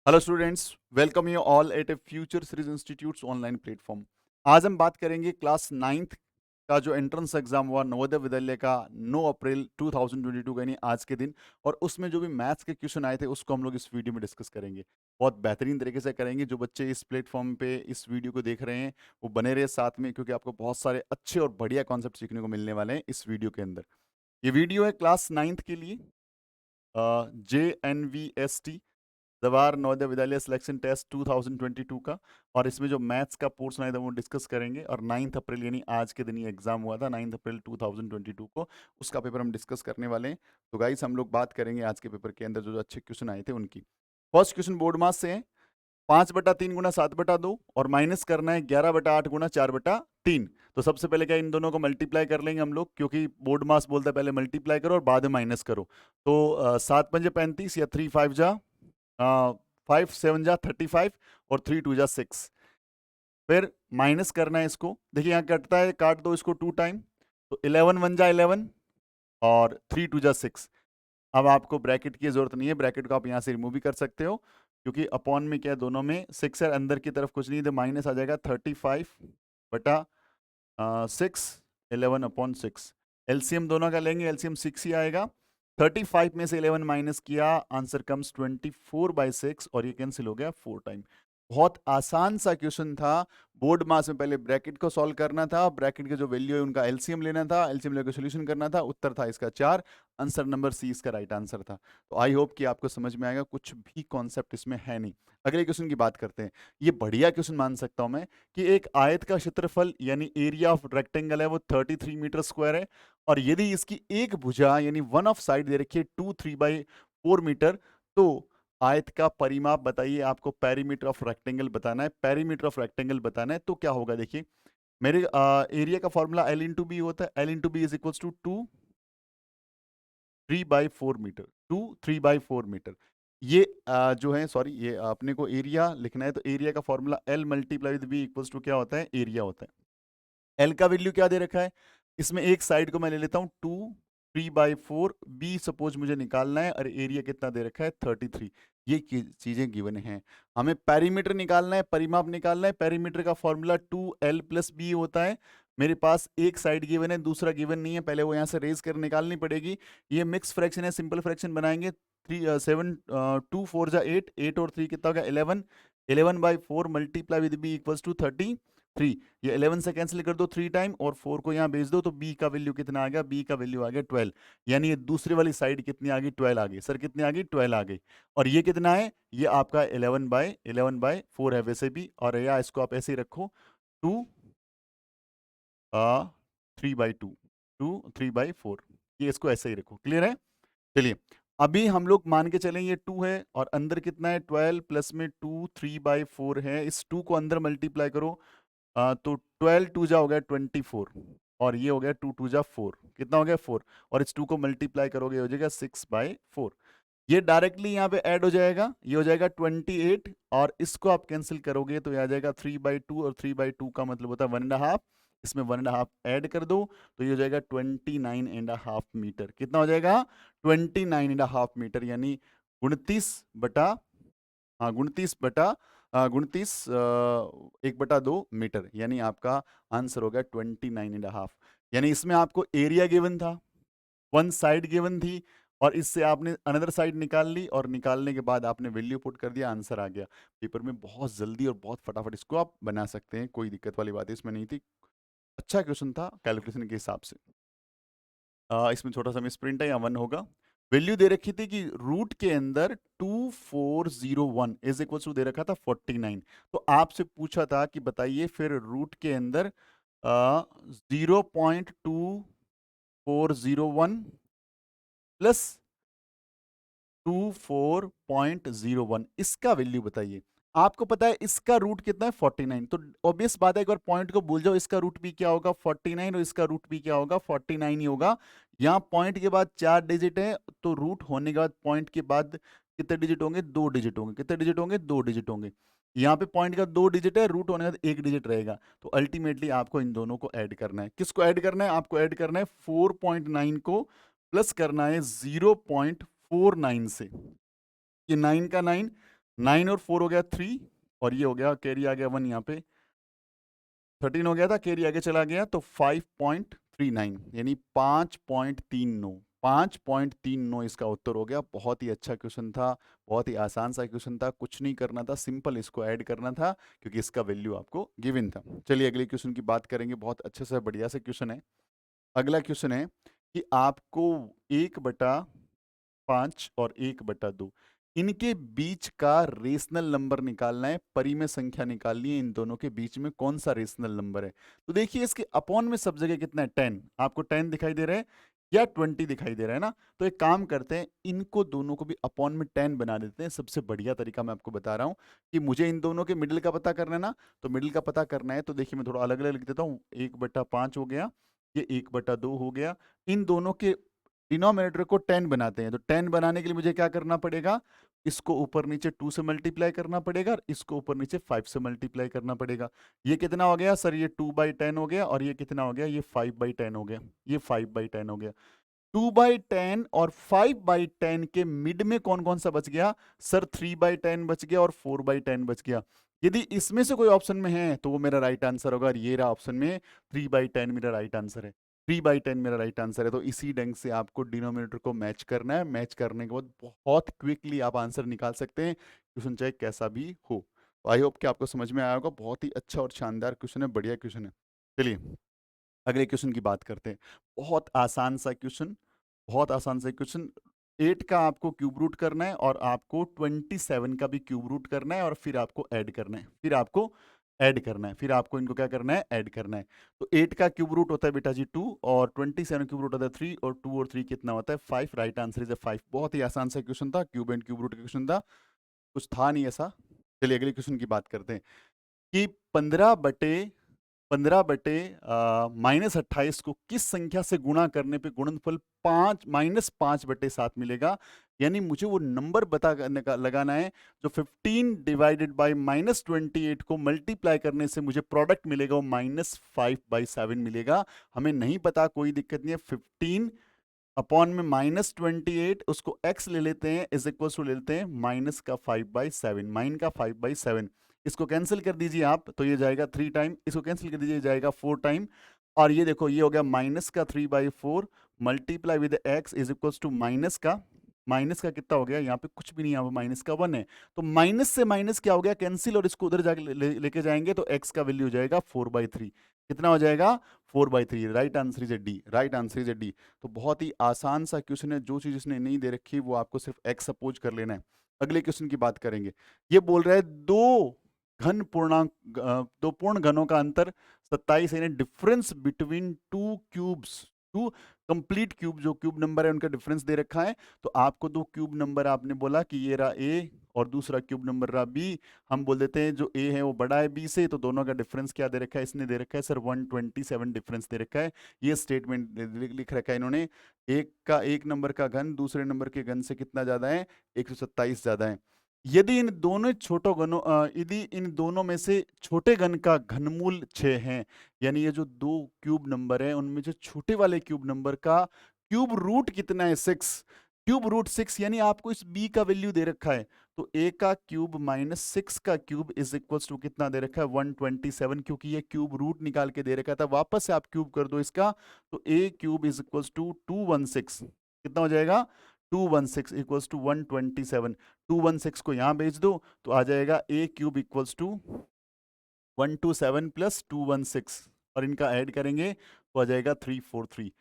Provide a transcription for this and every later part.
Hello students, welcome you all at A future series institutes online platform. आज हम बात करेंगे क्लास नाइन्थ का जो एंट्रेंस एग्जाम हुआ नवोदय विद्यालय का 9 अप्रैल 2022 का, यानी आज के दिन। और उसमें जो भी मैथ्स के क्वेश्चन आए थे उसको हम लोग इस वीडियो में डिस्कस करेंगे। बहुत बेहतरीन तरीके से करेंगे। जो बच्चे इस प्लेटफॉर्म पे इस वीडियो को देख रहे हैं वो बने रहे साथ में, क्योंकि आपको बहुत सारे अच्छे और बढ़िया कॉन्सेप्ट सीखने को मिलने वाले हैं इस वीडियो के अंदर। ये वीडियो है क्लास नाइन्थ के लिए, JNVST Jawahar Navodaya Vidyalaya selection test 2022 का। और इसमें जो मैथ्स का पोर्शन आया था वो डिस्कस करेंगे। और 9 अप्रैल यानी आज के दिन ये एग्जाम हुआ था, 9 अप्रैल 2022 को उसका पेपर हम डिस्कस करने वाले हैं। तो गाइस, हम लोग बात करेंगे आज के पेपर के अंदर जो जो अच्छे क्वेश्चन आए थे उनकी। फर्स्ट क्वेश्चन बोर्ड मास से है, 5/3 गुना 7/2 और माइनस करना है 11/8 गुना 4/3। तो सबसे पहले क्या इन दोनों को मल्टीप्लाई कर लेंगे हम लोग, क्योंकि बोर्ड मास बोलता है पहले मल्टीप्लाई करो और बाद में माइनस करो। तो 7×5 = 35 या 3×5 5×7 = 35 और 3×2 = 6। फिर माइनस करना है इसको, देखिए यहाँ कटता है, काट दो इसको 2 टाइम। तो 11×1 = 11 और 3×2 = 6। अब आपको ब्रैकेट की जरूरत नहीं है, ब्रैकेट को आप यहाँ से रिमूव भी कर सकते हो, क्योंकि अपॉन में क्या है, दोनों में 6 है, अंदर की तरफ कुछ नहीं, तो माइनस आ जाएगा 35/6, 11/6। एलसीएम दोनों का लेंगे, एलसीएम 6 ही आएगा। 35 में से 11 माइनस किया, आंसर कम्स 24/6 और ये कैंसिल हो गया 4 टाइम। बहुत आसान सा क्वेश्चन था। बोर्ड मास में पहले ब्रैकेट को सॉल्व करना था, ब्रैकेट के जो वैल्यू है उनका एलसीएम लेना था, एलसीएम लेकर सॉल्यूशन करना था। उत्तर था इसका 4, आंसर नंबर सी इसका राइट आंसर था। तो आई होप कि आपको समझ में आएगा, कुछ भी कॉन्सेप्ट इसमें है नहीं। अगले क्वेश्चन की बात करते हैं। ये बढ़िया क्वेश्चन मान सकता हूं मैं कि एक आयत का क्षेत्रफल यानी एरिया ऑफ रेक्टेंगल है वो 33 मीटर स्क्वायर है। और यदि इसकी एक भुजा यानी वन ऑफ साइड दे रखी है 2 3/4 मीटर, तो आयत का परिमाप बताइए। आपको पेरीमीटर ऑफ रेक्टेंगल बताना है, पेरीमीटर ऑफ रेक्टेंगल बताना है। तो क्या होगा, देखिए मेरे एरिया का फॉर्मूला L×B होता है। L×B is equals to 3/4 metre, 3/4 metre. ये जो है, सॉरी, ये अपने को एरिया लिखना है, तो एरिया का फॉर्मूला L×B इक्वल्स टू क्या होता है, एरिया होता है। एल का वैल्यू क्या दे रखा है, इसमें एक साइड को मैं ले लेता हूं 3/4, बी सपोज मुझे निकालना है, और एरिया कितना दे रखा है 33। ये चीजें गिवन हैं। हमें पेरीमीटर निकालना है, परिमाप निकालना है। पेरीमीटर का फॉर्मूला 2L+B होता है। मेरे पास एक साइड गिवन है, दूसरा गिवन नहीं है, पहले वो यहाँ से रेज कर निकालनी पड़ेगी। ये मिक्स फ्रैक्शन है, सिंपल फ्रैक्शन बनाएंगे। 2 4 = 8, 8 और 3 कितना होगा 11। 11/4 multiply with B equals to 33। ये 11 से कैंसिल कर दो 3 टाइम, और 4 को यहाँ भेज दो, तो b का वैल्यू कितना आ गया, b का वैल्यू आ गया 12। यानी ये दूसरी वाली साइड कितनी आ गई, 12 आ गई। सर कितनी आ गई, 12 आ गई। और ये कितना है, ये आपका 11/4 है वैसे भी, और या इसको आप ऐसे ही रखो 2 3/2, 3/4, ये इसको ऐसे ही रखो। क्लियर है। चलिए, अभी हम लोग मान के चलें ये 2 है, और अंदर कितना है 12, प्लस में 2 3/4 है। इस 2 को अंदर मल्टीप्लाई करो, तो 12 2 जा हो गया 24, और ये हो गया 2 2 जा 4, कितना हो गया 4। और इस 2 को मल्टीप्लाई करोगे हो जाएगा 6/4। ये डायरेक्टली यहाँ पे ऐड हो जाएगा, ये हो जाएगा 28, और इसको आप कैंसिल करोगे तो ये आ जाएगा 3/2, और 3/2 का मतलब होता है 1.5। इसमें 1.5 ऐड कर दो, तो ये हो जाएगा 29.5 मीटर। कितना हो जाएगा 29.5 मीटर, यानी 29 हाँ 1/2 मीटर, यानी आपका आंसर होगा 29.5। यानी इसमें आपको एरिया गिवन था, वन साइड गिवन थी, और इससे आपने अनदर साइड निकाल ली, और निकालने के बाद आपने वैल्यू पुट कर दिया, आंसर आ गया। पेपर में बहुत जल्दी और बहुत फटाफट इसको आप बना सकते हैं, कोई दिक्कत वाली बात इसमें नहीं थी। अच्छा क्वेश्चन था कैलकुलेशन के हिसाब से। इसमें छोटा सा मिस प्रिंट है, या 1 होगा। वैल्यू दे रखी थी कि रूट के अंदर 2401 इज इक्वल टू दे रखा था 49। तो आपसे पूछा था कि बताइए फिर रूट के अंदर 0.2401 प्लस 24.01, इसका वैल्यू बताइए। आपको पता है इसका रूट कितना है 49, तो ऑब्वियस बात है, एक बार पॉइंट को भूल जाओ, इसका रूट भी क्या होगा 49, और इसका रूट भी क्या होगा 49 ही होगा। यहाँ पॉइंट के बाद 4 डिजिट है, तो रूट होने के बाद पॉइंट के बाद कितने डिजिट होंगे, 2 डिजिट होंगे। कितने डिजिट होंगे, 2 डिजिट होंगे। यहाँ पे पॉइंट का 2 डिजिट है, रूट होने के बाद 1 डिजिट रहेगा। तो अल्टीमेटली आपको इन दोनों को ऐड करना है। किसको ऐड करना है, आपको ऐड करना है 4.9 को प्लस करना है 0.49 से। ये 9 का 9, 9 और 4 हो गया 3, और ये हो गया कैरी आ गया 1 यहाँ पे, 13 हो गया था, कैरी आगे चला गया तो 5.39 यानी 5.39, 5.39 इसका उत्तर हो गया। बहुत ही अच्छा क्वेश्चन था, बहुत ही आसान सा क्वेश्चन था, कुछ नहीं करना था, सिंपल इसको ऐड करना था क्योंकि इसका वैल्यू आपको गिवन था। चलिए अगले क्वेश्चन की बात करेंगे, बहुत अच्छे से बढ़िया से क्वेश्चन है। अगला क्वेश्चन है कि आपको 1/5 और 1/2 इनके बीच का रेशनल नंबर निकालना है, परिमेय संख्या निकालनी है, इन दोनों के बीच में कौन सा रेशनल नंबर है। तो देखिए इसके अपॉन में सब जगह कितना है 10, आपको 10 दिखाई दे रहा है या 20 दिखाई दे रहा है ना। तो एक काम करते हैं, इनको दोनों को भी अपॉन में 10 बना देते हैं। सबसे बढ़िया तरीका मैं आपको बता रहा हूं कि मुझे इन दोनों के मिडिल का पता करना है ना, तो मिडिल का पता करना है तो देखिए मैं थोड़ा अलग अलग लिख देता हूँ। 1/5 हो गया, ये 1/2 हो गया, इन दोनों के डिनोमिनेटर को 10 बनाते हैं। तो 10 बनाने के लिए मुझे क्या करना पड़ेगा, इसको ऊपर नीचे 2 से मल्टीप्लाई करना पड़ेगा और इसको ऊपर नीचे 5 से मल्टीप्लाई करना पड़ेगा। ये कितना हो गया सर, ये 2/10 हो गया, और ये कितना हो गया, ये 5/10 हो गया, ये 5/10 हो गया। 2/10 और 5/10 के मिड में कौन कौन सा बच गया सर, 3/10 बच गया और 4/10 बच गया। यदि इसमें से कोई ऑप्शन में है तो वो मेरा राइट आंसर होगा, और ये रहा ऑप्शन में 3/10 मेरा राइट आंसर है। 3/10 मेरा राइट आंसर है। तो इसी ढंग से आपको डिनोमिनेटर को मैच करना है, मैच करने के बाद बहुत क्विकली आप आंसर निकाल सकते हैं, क्वेश्चन चाहे कैसा भी हो। तो आई होप कि आपको समझ में आया होगा, बहुत ही अच्छा और शानदार क्वेश्चन है, बढ़िया क्वेश्चन है। चलिए अगले क्वेश्चन की बात करते हैं। बहुत आसान सा क्वेश्चन, बहुत आसान सा क्वेश्चन। 8 का आपको क्यूब रूट करना है और आपको 27 का भी क्यूब रूट करना है, और फिर आपको ऐड करना है, फिर आपको ऐड करना है, फिर आपको इनको क्या करना है, ऐड करना है। तो 8 का क्यूब रूट होता है बेटा जी 2, और 27 क्यूब रूट होता है 3, और 2 और 3 कितना होता है 5। Right answer is 5। बहुत ही आसान सा क्वेश्चन था, क्यूब एंड क्यूब रूट का क्वेश्चन था, कुछ था नहीं ऐसा। चलिए अगले क्वेश्चन की बात करते हैं कि 15 बटे -28 को किस संख्या से गुणा करने पे गुणनफल 5 - 5/7 मिलेगा। यानी मुझे वो नंबर लगाना है जो 15 डिवाइडेड बाय -28 को मल्टीप्लाई करने से मुझे प्रोडक्ट मिलेगा, वो -5/7 मिलेगा। हमें नहीं पता, कोई दिक्कत नहीं है। 15 अपॉन में -28, उसको x ले लेते हैं, इज इक्वल टू ले लेते हैं माइनस का 5/7, माइन का 5/7। इसको कैंसिल कर दीजिए आप, तो ये जाएगा 3 टाइम, इसको कैंसिल कर दीजिए जाएगा 4 टाइम, और ये देखो ये हो गया माइनस का 3/4 multiply with x is equal to minus का कितना हो गया, यहाँ पे कुछ भी नहीं, यहाँ पे माइनस का 1 है। तो माइनस से माइनस क्या हो गया, कैंसिल, और इसको उधर जाके लेके जाएंगे तो x का वैल्यू हो जाएगा 4/3। कितना हो जाएगा 4/3। Right answer is D, right answer is D. तो बहुत ही आसान सा क्वेश्चन है, जो चीज इसने नहीं दे रखी वो आपको सिर्फ एक्स सपोज कर लेना है। अगले क्वेश्चन की बात करेंगे। ये बोल रहा है दो पूर्ण घनों का अंतर 27 यानी difference between two cubes, two complete cube, जो क्यूब नंबर है उनका डिफरेंस दे रखा है। तो आपको दो क्यूब नंबर आपने बोला कि ये रहा ए और दूसरा क्यूब नंबर रहा बी। हम बोल देते हैं जो ए है वो बड़ा है बी से, तो दोनों का डिफरेंस क्या दे रखा है, इसने दे रखा है सर 127 डिफरेंस दे रखा है। ये स्टेटमेंट लिख रखा है इन्होंने, एक नंबर का घन दूसरे नंबर के घन से कितना ज्यादा है, 127 ज्यादा है। यदि इन दोनों में से छोटे घन का घनमूल 6 है, यानी ये जो दो क्यूब नंबर है उनमें जो छोटे वाले क्यूब नंबर का क्यूब रूट कितना है 6, क्यूब रूट 6, यानी आपको इस b का वैल्यू दे रखा है। तो a का क्यूब माइनस 6 का क्यूब इज इक्वल टू कितना दे रखा है 127, क्योंकि ये क्यूब रूट निकाल के दे रखा था। वापस से आप क्यूब कर दो इसका, तो a cube is equal to 216, कितना हो जाएगा 216 इक्वल्स टू 127। 216 को यहाँ भेज दो तो आ जाएगा a cube equals to 127 plus 216, और इनका ऐड करेंगे तो आ जाएगा 343।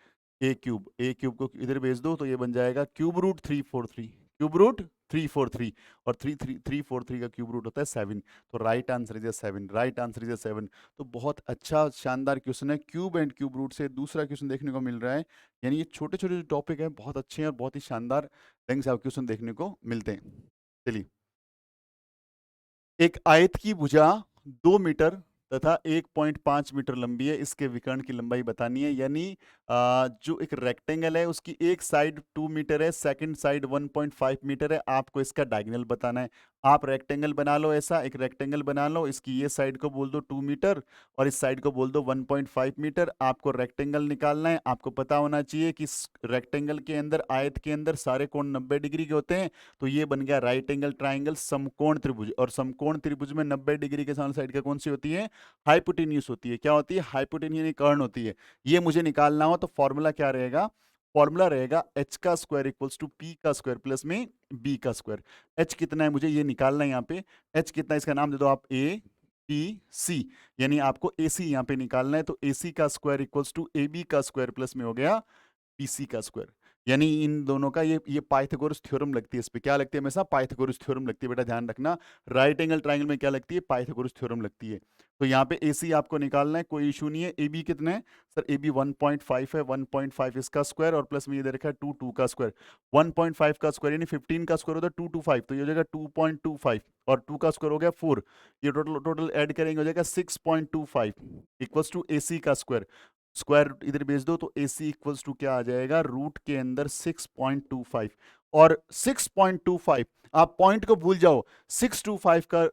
ए क्यूब को इधर भेज दो तो ये बन जाएगा क्यूब रूट 343, क्यूब रूट 343, और 343 का क्यूब रूट होता है 7। तो right answer is 7, right answer is 7। तो बहुत अच्छा शानदार क्वेश्चन है, क्यूब एंड क्यूब रूट से दूसरा क्वेश्चन देखने को मिल रहा है। यानी ये छोटे छोटे जो टॉपिक हैं बहुत अच्छे हैं और बहुत ही शानदार ढंग से आप क्वेश्चन देखने को मिलते हैं। चलिए, एक आयत की भुजा 2 मीटर तथा 1.5 मीटर लंबी है, इसके विकर्ण की लंबाई बतानी है। यानी जो एक रेक्टेंगल है उसकी एक साइड 2 मीटर है, सेकंड साइड 1.5 मीटर है, आपको इसका डायगोनल बताना है। आप रेक्टेंगल बना लो, ऐसा एक रेक्टेंगल बना लो, इसकी ये साइड को बोल दो 2 मीटर और इस साइड को बोल दो 1.5 मीटर। आपको रेक्टेंगल निकालना है, आपको पता होना चाहिए कि रेक्टेंगल के अंदर, आयत के अंदर सारे कोण 90 डिग्री के होते हैं। तो ये बन गया राइट एंगल ट्राइंगल, समकोण त्रिभुज। और समकोण त्रिभुज में 90 डिग्री के सामने साइड का कौन सी होती है? हाइपोटेन्यूस होती है। क्या होती है? हाइपोटेन्यूस यानी कर्ण होती है। ये मुझे निकालना हो तो फॉर्मूला क्या रहेगा? फॉर्मूला रहेगा एच का स्क्वायर इक्वल्स टू पी का स्क्वायर प्लस में बी का स्क्वायर। एच कितना है मुझे ये निकालना है यहाँ पे। एच कितना है इसका नाम दे दो आप, ए पी सी, यानी आपको ए सी यहाँ पे निकालना है। तो ए सी का square equals to A B का स्क्वायर प्लस में हो गया पीसी का स्क्वायर। यानी इन दोनों का ये पाइथागोरस थ्योरम लगती है। इस पे क्या लगती है? हमेशा पाइथागोरस थ्योरम लगती है, बेटा ध्यान रखना। राइट एंगल ट्राइंगल में क्या लगती है? पाइथागोरस थ्योरम लगती है। तो यहाँ पे एसी आपको निकालना है, कोई इशू नहीं है। ए बी कितना है सर? ए बी 1.5 है, 1.5 इसका स्क्वायर और प्लस में ये दे रखा है 2 का स्क्वायर। 1.5 का स्क्वायर यानी 15 का स्क्वायर होता है 225, तो ये हो जाएगा 2.25 और 2 का स्क्वायर हो गया 4। ये टोटल टोटल ऐड करेंगे हो जाएगा 6.25 इक्वल्स टू ए सी का स्क्वायर। स्क्वायर रूट इधर भेज दो तो ए सी इक्वल्स टू क्या आ जाएगा? रूट के अंदर 6.25 और 6.25, आप पॉइंट को भूल जाओ। 625 का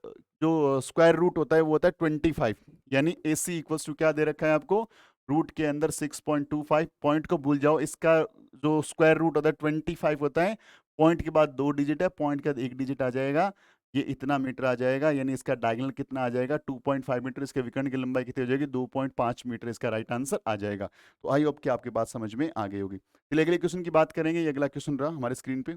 जो स्क्वायर रूट होता है वो होता है 25, यानी ए सी इक्वल्स टू क्या दे रखा है आपको? रूट के अंदर 6.25। पॉइंट को भूल जाओ, इसका जो स्क्वायर रूट होता है 25 होता है। पॉइंट के बाद 2 डिजिट है, पॉइंट के बाद 1 डिजिट आ जाएगा, ये इतना मीटर आ जाएगा। यानी इसका डायगोनल कितना आ जाएगा? 2.5 मीटर। इसके विकर्ण की लंबाई कितनी हो जाएगी? 2.5 मीटर। इसका राइट आंसर आ जाएगा। तो आई होप कि आपकी बात समझ में आ गई होगी। चलिए अगले क्वेश्चन की बात करेंगे। ये अगला क्वेश्चन रहा हमारे स्क्रीन पे।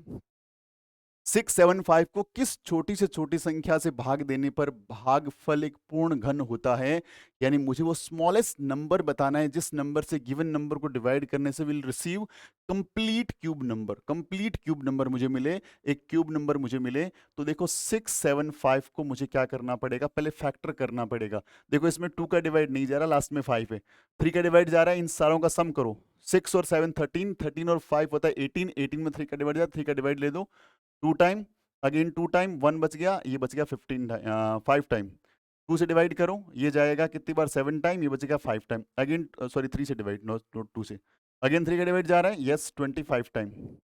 675 को किस छोटी से छोटी संख्या से भाग देने पर भागफल एक पूर्ण घन होता है? यानी मुझे वो स्मॉलेस्ट नंबर बताना है जिस नंबर से गिवन नंबर को डिवाइड करने से will receive complete cube number. Complete cube number मुझे मिले, एक क्यूब नंबर मुझे मिले। तो देखो 675 को मुझे क्या करना पड़ेगा? पहले फैक्टर करना पड़ेगा। देखो इसमें 2 का डिवाइड नहीं जा रहा, लास्ट में 5 है। 3 का डिवाइड जा रहा है, इन सारों का सम करो। 6 और 7 13, 13 और 5 होता है 18, 18 में 3 का डिवाइड जा, 3 का डिवाइड ले दो 2 टाइम, अगेन 2 टाइम, 1 बच गया, ये बच गया 5 टाइम। 2 से डिवाइड करो, ये जाएगा कितनी बार? 7 टाइम, ये बचेगा 5 टाइम। अगेन सॉरी 3 से डिवाइड, नो 2 से। अगेन 3 का डिवाइड जा रहा है, यस 25 टाइम।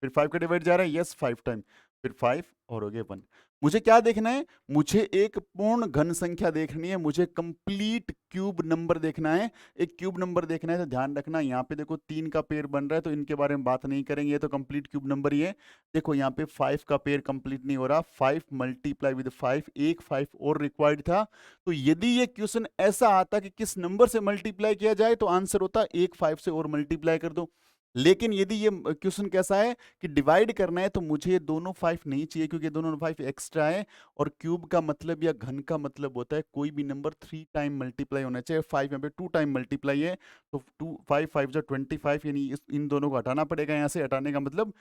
फिर 5 का डिवाइड जा रहा है, यस 5 टाइम। फिर 5 और हो गया 1। मुझे क्या देखना है? मुझे एक पूर्ण घन संख्या देखनी है, मुझे कंप्लीट क्यूब नंबर देखना है। एक क्यूब नंबर देखना है तो ध्यान रखना, यहाँ पे देखो 3 का पेयर बन रहा है तो इनके बारे में बात नहीं करेंगे, ये तो कंप्लीट क्यूब नंबर ही है। देखो यहाँ पे 5 का पेयर कंप्लीट नहीं हो रहा, 5 मल्टीप्लाई विद 5, एक 5 और रिक्वायर्ड था। तो यदि ये क्वेश्चन ऐसा आता कि किस नंबर से मल्टीप्लाई किया जाए, तो आंसर होता एक 5 से और मल्टीप्लाई कर दो। लेकिन यदि ये क्वेश्चन कैसा है कि डिवाइड करना है, तो मुझे ये दोनों 5 नहीं चाहिए, क्योंकि दोनों 5 एक्स्ट्रा है। और क्यूब का मतलब या घन का मतलब होता है कोई भी नंबर 3 टाइम मल्टीप्लाई होना चाहिए। 5 यहाँ पे 2 टाइम मल्टीप्लाई है, तो 2 5 5 जो 25, यानी इन दोनों को हटाना पड़ेगा। यहाँ से हटाने का मतलब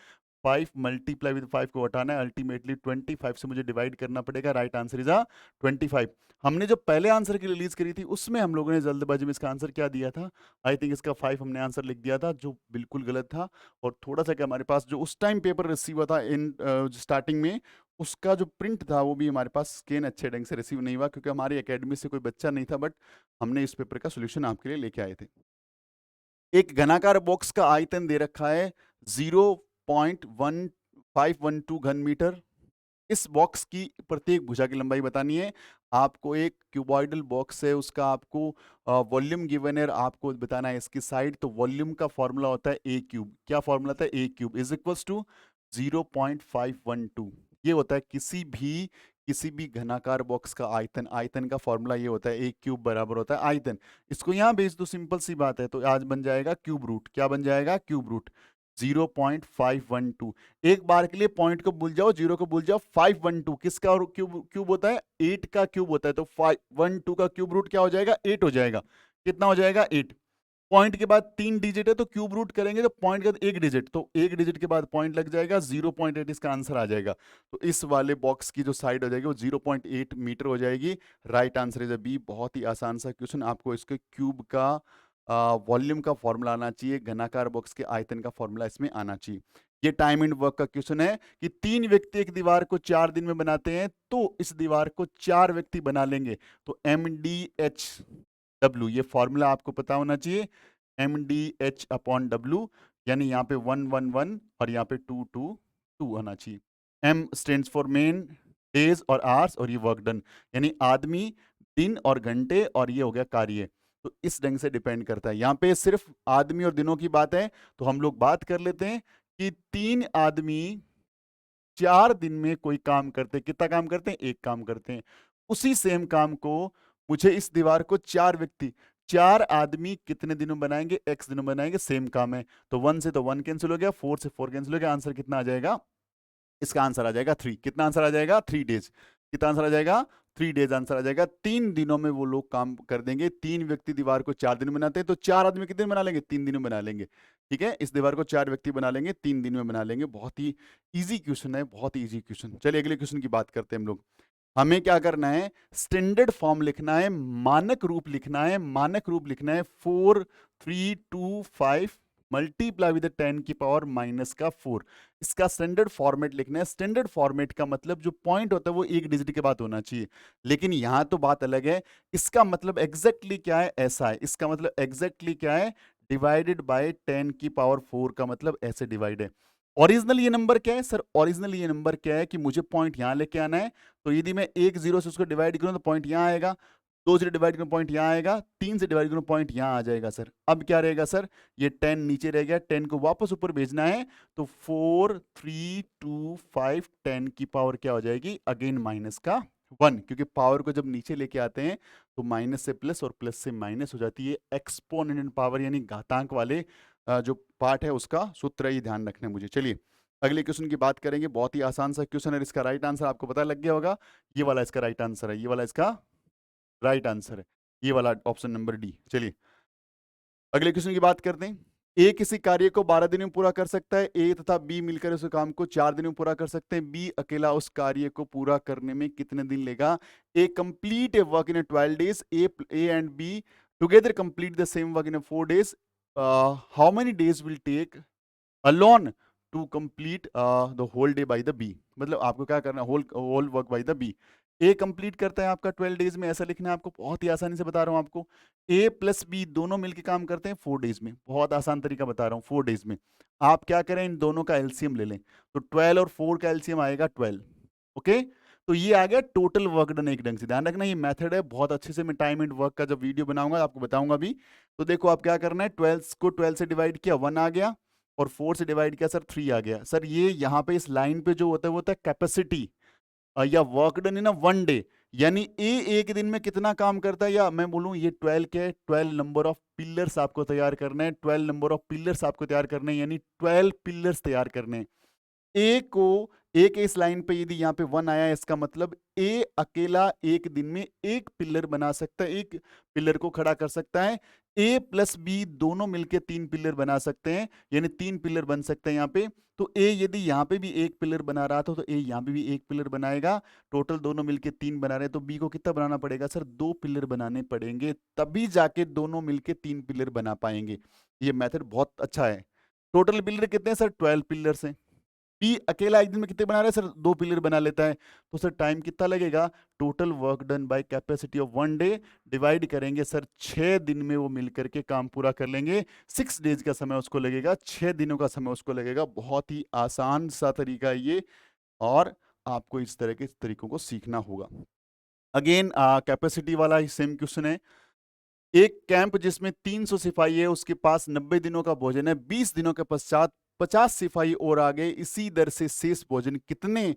5 मल्टीप्लाई विद 5 को हटाना है, अल्टीमेटली 25 से मुझे डिवाइड करना पड़ेगा। Right answer is 25। हमने जो पहले आंसर की रिलीज करी थी उसमें हम लोगों ने जल्दबाजी में इसका आंसर क्या दिया था? आई थिंक इसका 5 हमने आंसर लिख दिया था, जो बिल्कुल गलत था। और थोड़ा सा क्या, हमारे पास जो उस टाइम पेपर रिसीव हुआ था इन स्टार्टिंग में, उसका जो प्रिंट था वो भी हमारे पास स्कैन अच्छे ढंग से रिसीव नहीं हुआ, क्योंकि हमारी एकेडमी से कोई बच्चा नहीं था। बट हमने इस पेपर का सोल्यूशन आपके लिए लेके आए थे। एक घनाकार बॉक्स का आयतन दे रखा है 0.1512 घन मीटर। इस बॉक्स की प्रत्येक भुजा की लंबाई बतानी है आपको। एक क्यूबॉइडल बॉक्स है, उसका आपको वॉल्यूम गिवन है, आपको बताना है इसकी साइड। तो वॉल्यूम का फॉर्मूला होता है ए क्यूब। क्या फॉर्मूला होता है? ए क्यूब इज इक्वल्स टू 0.512। ये होता है किसी भी घनाकार बॉक्स का आयतन। आयतन का फॉर्मूला ये होता है, ए क्यूब बराबर होता है आयतन। इसको यहां भेज दो, सिंपल सी बात है। तो आज बन जाएगा क्यूब रूट। क्या बन जाएगा? Cube root 0.512। एक बार के लिए पॉइंट को भूल जाओ, जीरो को भूल जाओ। 512 किसका और क्यूब क्यूब होता है? 8 का क्यूब होता है। तो 512 का क्यूब रूट क्या हो जाएगा? 8 हो जाएगा। कितना हो जाएगा? 8। पॉइंट के बाद 3 डिजिट है, तो क्यूब रूट करेंगे तो पॉइंट के बाद 1 डिजिट, तो 1 डिजिट के बाद पॉइंट लग जाएगा, 0.8 इसका आंसर आ जाएगा। तो इस वाले बॉक्स की जो साइड हो जाएगी वो 0.8 मीटर हो जाएगी। Right answer is B. बहुत ही आसान सा क्वेश्चन। आपको इसके क्यूब का वॉल्यूम का फॉर्मूला आना चाहिए, घनाकार बॉक्स के आयतन का फॉर्मूला इसमें आना चाहिए। ये टाइम एंड वर्क का क्वेश्चन है कि 3 व्यक्ति एक दीवार को 4 दिन में बनाते हैं, तो इस दीवार को 4 व्यक्ति बना लेंगे। तो MDHW, ये फॉर्मूला आपको पता होना चाहिए। MDH/W, यानी यहाँ पे 1 1 1 और यहाँ पे 2 2 2 आना चाहिए। M stands for main, days और आवर्स और ये वर्क डन, यानी आदमी, दिन और घंटे और ये हो गया कार्य। तो इस ढंग से डिपेंड करता है। यहाँ पे सिर्फ आदमी और दिनों की बात है, तो हम लोग बात कर लेते हैं कि 3 आदमी 4 दिन में कोई काम करते हैं। कितना काम करते हैं? एक काम करते हैं। उसी सेम काम को मुझे इस दीवार को 4 व्यक्ति, 4 आदमी कितने दिनों में बनाएंगे? एक्स दिनों में बनाएंगे, सेम काम है। तो 1 से तो 1 कैंसिल हो गया, 4 से 4 कैंसिल हो गया, आंसर कितना आ जाएगा? इसका आंसर आ जाएगा 3। कितना आंसर आ जाएगा? 3 डेज। कितना आंसर आ जाएगा? 3 डेज आंसर आ जाएगा। 3 दिनों में वो लोग काम कर देंगे। 3 व्यक्ति दीवार को 4 दिन में बनाते हैं, तो 4 आदमी कितने दिन बना लेंगे? 3 दिनों में बना लेंगे। ठीक है, इस दीवार को 4 व्यक्ति बना लेंगे, 3 दिन में बना लेंगे। बहुत ही ईजी क्वेश्चन है, बहुत ही ईजी क्वेश्चन। चलिए अगले क्वेश्चन की बात करते हैं हम लोग। हमें क्या करना है? स्टैंडर्ड फॉर्म लिखना है, मानक रूप लिखना है। मानक रूप लिखना है 4 3 2 5 मल्टीप्लाई विद 10 की पावर माइनस का 4। इसका स्टैंडर्ड फॉर्मेट लिखना है। स्टैंडर्ड फॉर्मेट का मतलब जो पॉइंट होता है वो एक डिजिट के बाद होना चाहिए, लेकिन यहां तो बात अलग है। इसका मतलब एग्जैक्टली क्या है? ऐसा है। इसका मतलब एग्जैक्टली क्या है? डिवाइडेड बाय 10 की पावर 4 का मतलब ऐसे डिवाइड है। ओरिजिनल ये नंबर क्या है सर? ओरिजिनल ये नंबर क्या है कि मुझे पॉइंट यहां लेके आना है। तो यदि मैं 1 0 से उसको डिवाइड करूं तो पॉइंट यहां आएगा, 2 से डिवाइड करूं पॉइंट यहां आएगा, 3 से डिवाइड करूं पॉइंट यहां आ जाएगा सर। अब क्या रहेगा सर? ये 10 नीचे रह गया, 10 को वापस ऊपर भेजना है, तो 4 3 2 5 10 की पावर क्या हो जाएगी? अगेन माइनस का 1, क्योंकि पावर को जब नीचे लेके आते हैं तो माइनस से प्लस और प्लस से माइनस हो जाती है। एक्सपोनेंट पावर यानी घातांक वाले जो पार्ट है उसका सूत्र है, ये ध्यान रखना है मुझे। चलिए अगले क्वेश्चन की बात करेंगे। बहुत ही आसान सा क्वेश्चन है, इसका राइट आंसर आपको पता लग गया होगा। ये वाला इसका राइट आंसर है, ये वाला इसका राइट आंसर है, ये वाला ऑप्शन नंबर डी। चलिए अगले क्वेश्चन की बात करते हैं। ए किसी कार्य को 12 दिनों में पूरा कर सकता है। ए तथा बी मिलकर उस काम को 4 दिनों में पूरा कर सकते हैं। बी अकेला उस कार्य को पूरा करने में कितने दिन लेगा? A complete a work in 12 days. A and B together complete the same work in 4 days. How many days will take alone to complete the whole day by the B? मतलब आपको क्या करना है? Whole work by the B. A complete करता है आपका 12 days में, ऐसा लिखना है आपको। बहुत ही आसानी से बता रहा हूं आपको। ए प्लस बी दोनों मिलकर काम करते हैं 4 डेज में। बहुत आसान तरीका बता रहा हूं, 4 डेज में आप क्या करें? इन दोनों का एलसीएम ले लें, तो 12 और 4 का एलसीएम आएगा 12। ओके, तो ये आ गया टोटल वर्क डन। एक ढंग से ध्यान रखना, ये मेथड है बहुत अच्छे से। मैं टाइम एंड वर्क का जब वीडियो बनाऊंगा आपको बताऊंगा भी। तो देखो आप क्या करना है, 12 को 12 से डिवाइड किया 1 आ गया, और 4 से डिवाइड किया सर 3 आ गया। सर ये यहाँ पे इस लाइन पे जो होता है वो होता है कैपेसिटी या वर्क डन इन 1 डे, यानी ए एक दिन में कितना काम करता है। या मैं बोलूं ये 12 के 12 नंबर ऑफ पिलर्स आपको तैयार करना है। 12 नंबर ऑफ पिलर्स आपको तैयार करने हैं, यानी 12 पिलर्स तैयार करने हैं। ए को ए के इस लाइन पे यदि यहाँ पे 1 आया है, इसका मतलब ए अकेला एक दिन में एक पिलर बना सकता है, एक पिलर को खड़ा कर सकता है। ए प्लस बी दोनों मिलके 3 पिलर बना सकते हैं, यानी 3 पिलर बन सकते हैं यहाँ पे। तो ए यदि यहाँ पे भी एक पिलर बना रहा था तो ए यहाँ पे भी एक पिलर बनाएगा। टोटल दोनों मिलके 3 बना रहे हैं, तो बी को कितना बनाना पड़ेगा सर? 2 पिलर बनाने पड़ेंगे, तभी जाके दोनों मिलके 3 पिलर बना पाएंगे। ये मेथड बहुत अच्छा है। टोटल पिलर कितने हैं सर? 12 पिलर्स हैं। पी अकेला एक दिन में कितने बना रहे हैं सर? 2 पिलर बना लेता है, तो सर टाइम कितना लगेगा? Total work done by capacity of 1 day divide करेंगे सर 6 दिन में वो मिलकर के काम पूरा कर लेंगे। 6 डेज का समय उसको लगेगा, 6 दिनों का समय उसको लगेगा। बहुत ही आसान सा तरीका है ये, और आपको इस तरह के तरीकों को सीखना होगा। अगेन कैपेसिटी वाला ही सेम क्वेश्चन है। एक कैंप जिसमें 300 सिपाही है, उसके पास 90 दिनों का भोजन है। 20 दिनों के पश्चात 50 सिपाही और आ गए, इसी दर से शेष भोजन कितने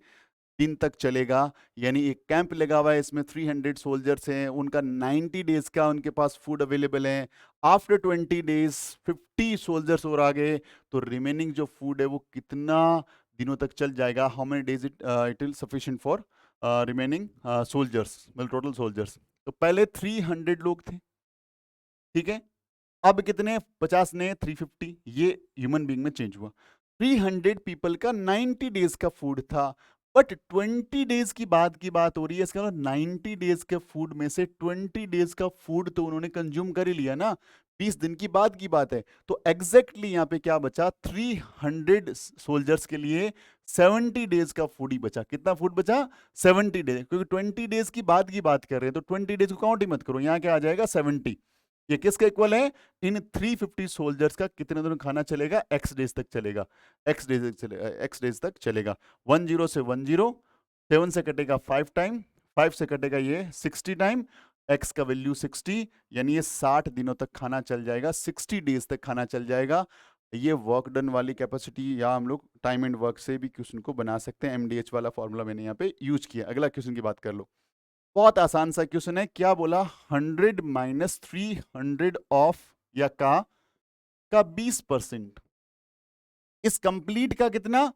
दिन तक चलेगा? यानी एक कैंप लगा हुआ है, इसमें 300 सोल्जर्स हैं, उनका 90 डेज का उनके पास फूड अवेलेबल है। आफ्टर 20 डेज 50 सोल्जर्स और आ गए, तो रिमेनिंग जो फूड है वो कितना दिनों तक चल जाएगा? How many days it will sufficient for remaining soldiers, मतलब टोटल सोल्जर्स। तो पहले 300 लोग थे, ठीक है। अब कितने? 50 ने 350, ये ह्यूमन बीइंग में चेंज हुआ। 300 पीपल का 90 डेज का फूड था, बट 20 डेज की बात हो रही है। इसका मतलब 90 डेज के फूड में से 20 डेज का फूड तो उन्होंने कंज्यूम कर ही लिया ना। 20 दिन की बात है। तो एग्जैक्टली यहाँ पे क्या बचा? 300 सोल्जर्स के लिए 70 डेज का फूड ही बचा। कितना फूड बचा? 70 डेज, क्योंकि 20 डेज की बात कर रहे हैं, तो 20 डेज को काउंट ही मत करो, यहाँ क्या आ जाएगा? 70। ये किसका इक्वल है? इन 350 सोल्जर्स का कितने दिनों खाना चलेगा? एक्स डेज तक चलेगा, एक्स डेज तक चलेगा। 10 से 10, 7 से कटेगा 5 टाइम, 5 से कटेगा ये 60 टाइम, x का वैल्यू 60, यानी ये 60 दिनों तक खाना चल जाएगा, 60 डेज तक खाना चल जाएगा। ये वर्क डन वाली कैपेसिटी, या हम लोग टाइम एंड वर्क से भी क्वेश्चन को बना सकते हैं। MDH वाला फॉर्मूला मैंने यहाँ पे यूज किया। अगला क्वेश्चन की बात कर लो, बहुत आसान सा क्वेश्चन है। क्या बोला, 100 माइनस 300 ऑफ या का 20%, इस कंप्लीट का कितना,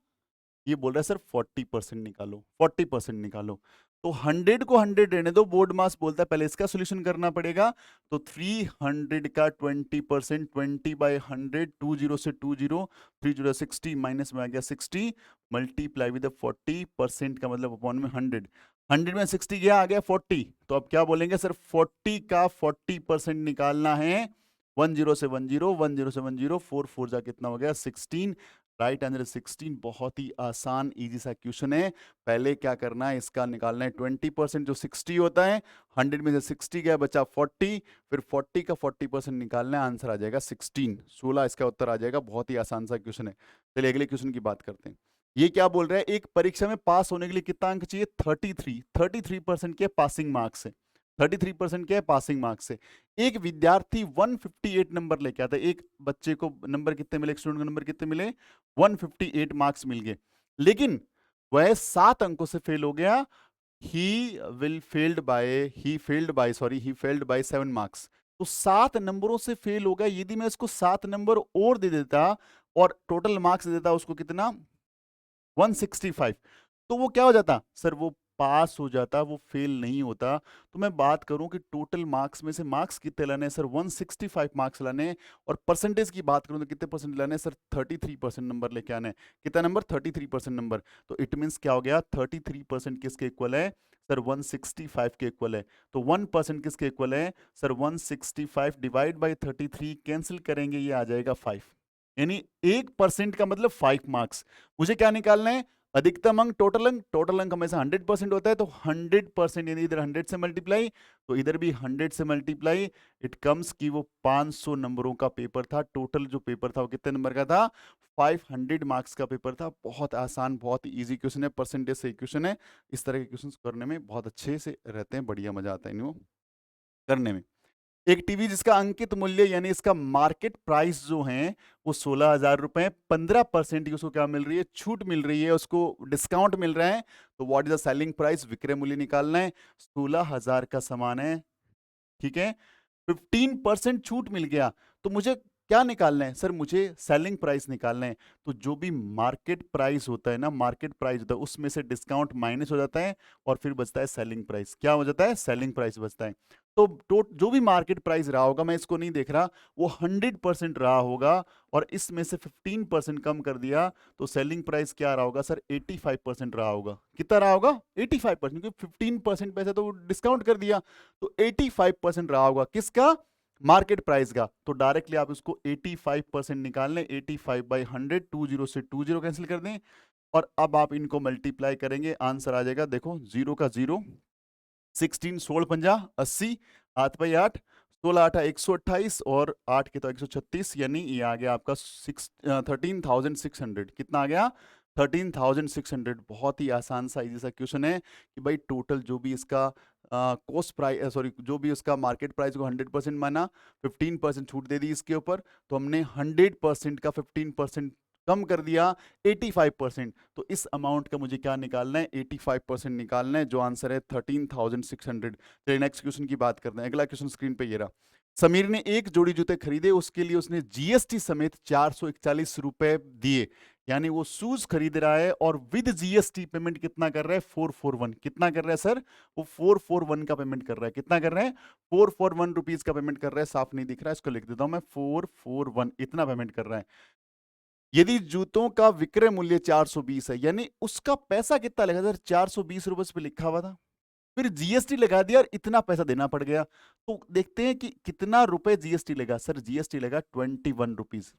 ये बोल रहा है सर 40% निकालो, 40% निकालो। तो 100 को 100 रहने दो, बोर्ड मास बोलता है पहले इसका सॉल्यूशन करना पड़ेगा। तो 300 का 20%, 20/100, 20 से 20, 30 60, माइनस में आ गया 60, मल्टीप्लाई विद 40% का मतलब अपॉन में 100, 100 में 60 गया, आ गया 40। तो अब क्या बोलेंगे सर, 40 का 40% निकालना है। 10 से 10, 10 से 10, 4 4 जा कितना हो गया 16, राइट आंसर 16। बहुत ही आसान इजी सा क्वेश्चन है। पहले क्या करना है, इसका निकालना है 20% जो 60 होता है, 100 में से 60 गया बचा 40, फिर 40 का 40% निकालना है, आंसर आ जाएगा 16, 16 इसका उत्तर आ जाएगा। बहुत ही आसान सा क्वेश्चन है। चलिए अगले क्वेश्चन की बात करते हैं। ये क्या बोल रहा है, एक परीक्षा में पास होने के लिए कितना अंक चाहिए, 33% के पासिंग मार्क्स है, 33% के पासिंग मार्क्स है। एक विद्यार्थी 158 नंबर लेके आता है, एक बच्चे को नंबर कितने मिले, एक स्टूडेंट को नंबर कितने मिले, 158 मार्क्स मिल गए, लेकिन वह 7 अंकों से फेल हो गया। He failed bye 7 marks. तो 7 नंबरों से फेल हो गया। यदि मैं इसको 7 नंबर और दे देता और टोटल मार्क्स दे देता उसको कितना, 165, तो वो क्या हो जाता सर, वो पास हो जाता, वो फेल नहीं होता। तो मैं बात करूं कि टोटल मार्क्स में से मार्क्स कितने लाने हैं सर, 165 मार्क्स लाने हैं। और परसेंटेज की बात करूं तो कितने परसेंट लाने हैं सर, 33% नंबर लेके आने हैं। कितना नंबर, 33% नंबर। तो इट मीन्स क्या हो गया, 33% किसके इक्वल है सर, 165 के इक्वल है। तो 1% किसके इक्वल है सर, 165 डिवाइड बाई 33, कैंसिल करेंगे ये आ जाएगा 5, यानी 1% का मतलब 5 मार्क्स। मुझे क्या निकालना है, अधिकतम अंक, टोटल अंक हमेशा 100% होता है। तो 100%, यानी इधर 100 से मल्टीप्लाई तो इधर भी 100 से मल्टीप्लाई, इट कम्स कि वो 500 नंबरों का पेपर था। टोटल जो पेपर था वो कितने नंबर का था, 500 मार्क्स का पेपर था। बहुत आसान, बहुत इजी क्वेश्चन है, परसेंटेज से क्वेश्चन है। इस तरह के क्वेश्चन करने में बहुत अच्छे से रहते हैं, बढ़िया मजा आता है इनको करने में। एक टीवी जिसका अंकित मूल्य यानी इसका मार्केट प्राइस जो है वो 16,000 रुपए, 15% की उसको क्या मिल रही है, छूट मिल रही है, उसको डिस्काउंट मिल रहा है। तो what is the selling price, विक्रय मूल्य निकालना है। 16,000 का सामान है, ठीक है, 15% छूट मिल गया। तो मुझे क्या निकालना है सर, मुझे सेलिंग प्राइस निकालना है। तो जो भी मार्केट प्राइस होता है ना, मार्केट प्राइस होता है उसमें से डिस्काउंट माइनस हो जाता है और फिर बचता है सेलिंग प्राइस। क्या हो जाता है, सेलिंग प्राइस बचता है। तो जो भी मार्केट प्राइस रहा होगा, मैं इसको नहीं देख रहा, वो 100% रहा होगा और इसमें से 15% कम कर दिया तो सेलिंग प्राइस क्या रहा होगा सर, 85% रहा होगा। कितना रहा होगा, 85%, क्योंकि 15% पैसा तो डिस्काउंट कर दिया। तो 85% रहा होगा किसका, मार्केट प्राइस का। तो डायरेक्टली आप इसको 85% निकाल लें, 85/100, 20 से 20 कैंसिल कर दें और अब आप इनको मल्टीप्लाई करेंगे, आंसर आ जाएगा, देखो 0 का 0, 16 16 पंजा 80, 8/8, 16 8 128 और 8 के तो 136, यानी ये आ गया आपका 13,600। कितना आ गया, 13,600। बहुत ही आसान सा इजी सा क्वेश्चन है कि भाई टोटल जो भी इसका कॉस्ट प्राइस, सॉरी, जो भी उसका मार्केट प्राइस को 100% माना, 15% छूट दे दी इसके ऊपर, तो हमने 100% का 15% कम कर दिया 85%। तो इस अमाउंट का मुझे क्या निकालना है, 85% निकालना है, जो आंसर है 13,600। चलिए नेक्स्ट क्वेश्चन की बात करते हैं। अगला क्वेश्चन स्क्रीन पे ये रहा। समीर ने एक जोड़ी जूते खरीदे, उसके लिए उसने जीएसटी समेत 441 रुपए दिए, यानी वो शूज खरीद रहा है और विद जीएसटी पेमेंट कितना कर रहा है, 441। कितना कर रहा है सर, वो 441 का पेमेंट कर रहा है। कितना कर रहा है, 441 रुपीज का पेमेंट कर रहा है। साफ नहीं दिख रहा है, इसको लिख देता हूं मैं, 441 इतना पेमेंट कर रहा है। यदि जूतों का विक्रय मूल्य 420 है, यानी उसका पैसा कितना लगा सर, 420 रुपए पे लिखा हुआ था, फिर जीएसटी लगा दिया और इतना पैसा देना पड़ गया। तो देखते हैं कि कितना रुपए जीएसटी लगा। सर जीएसटी लगा 21 रुपीज।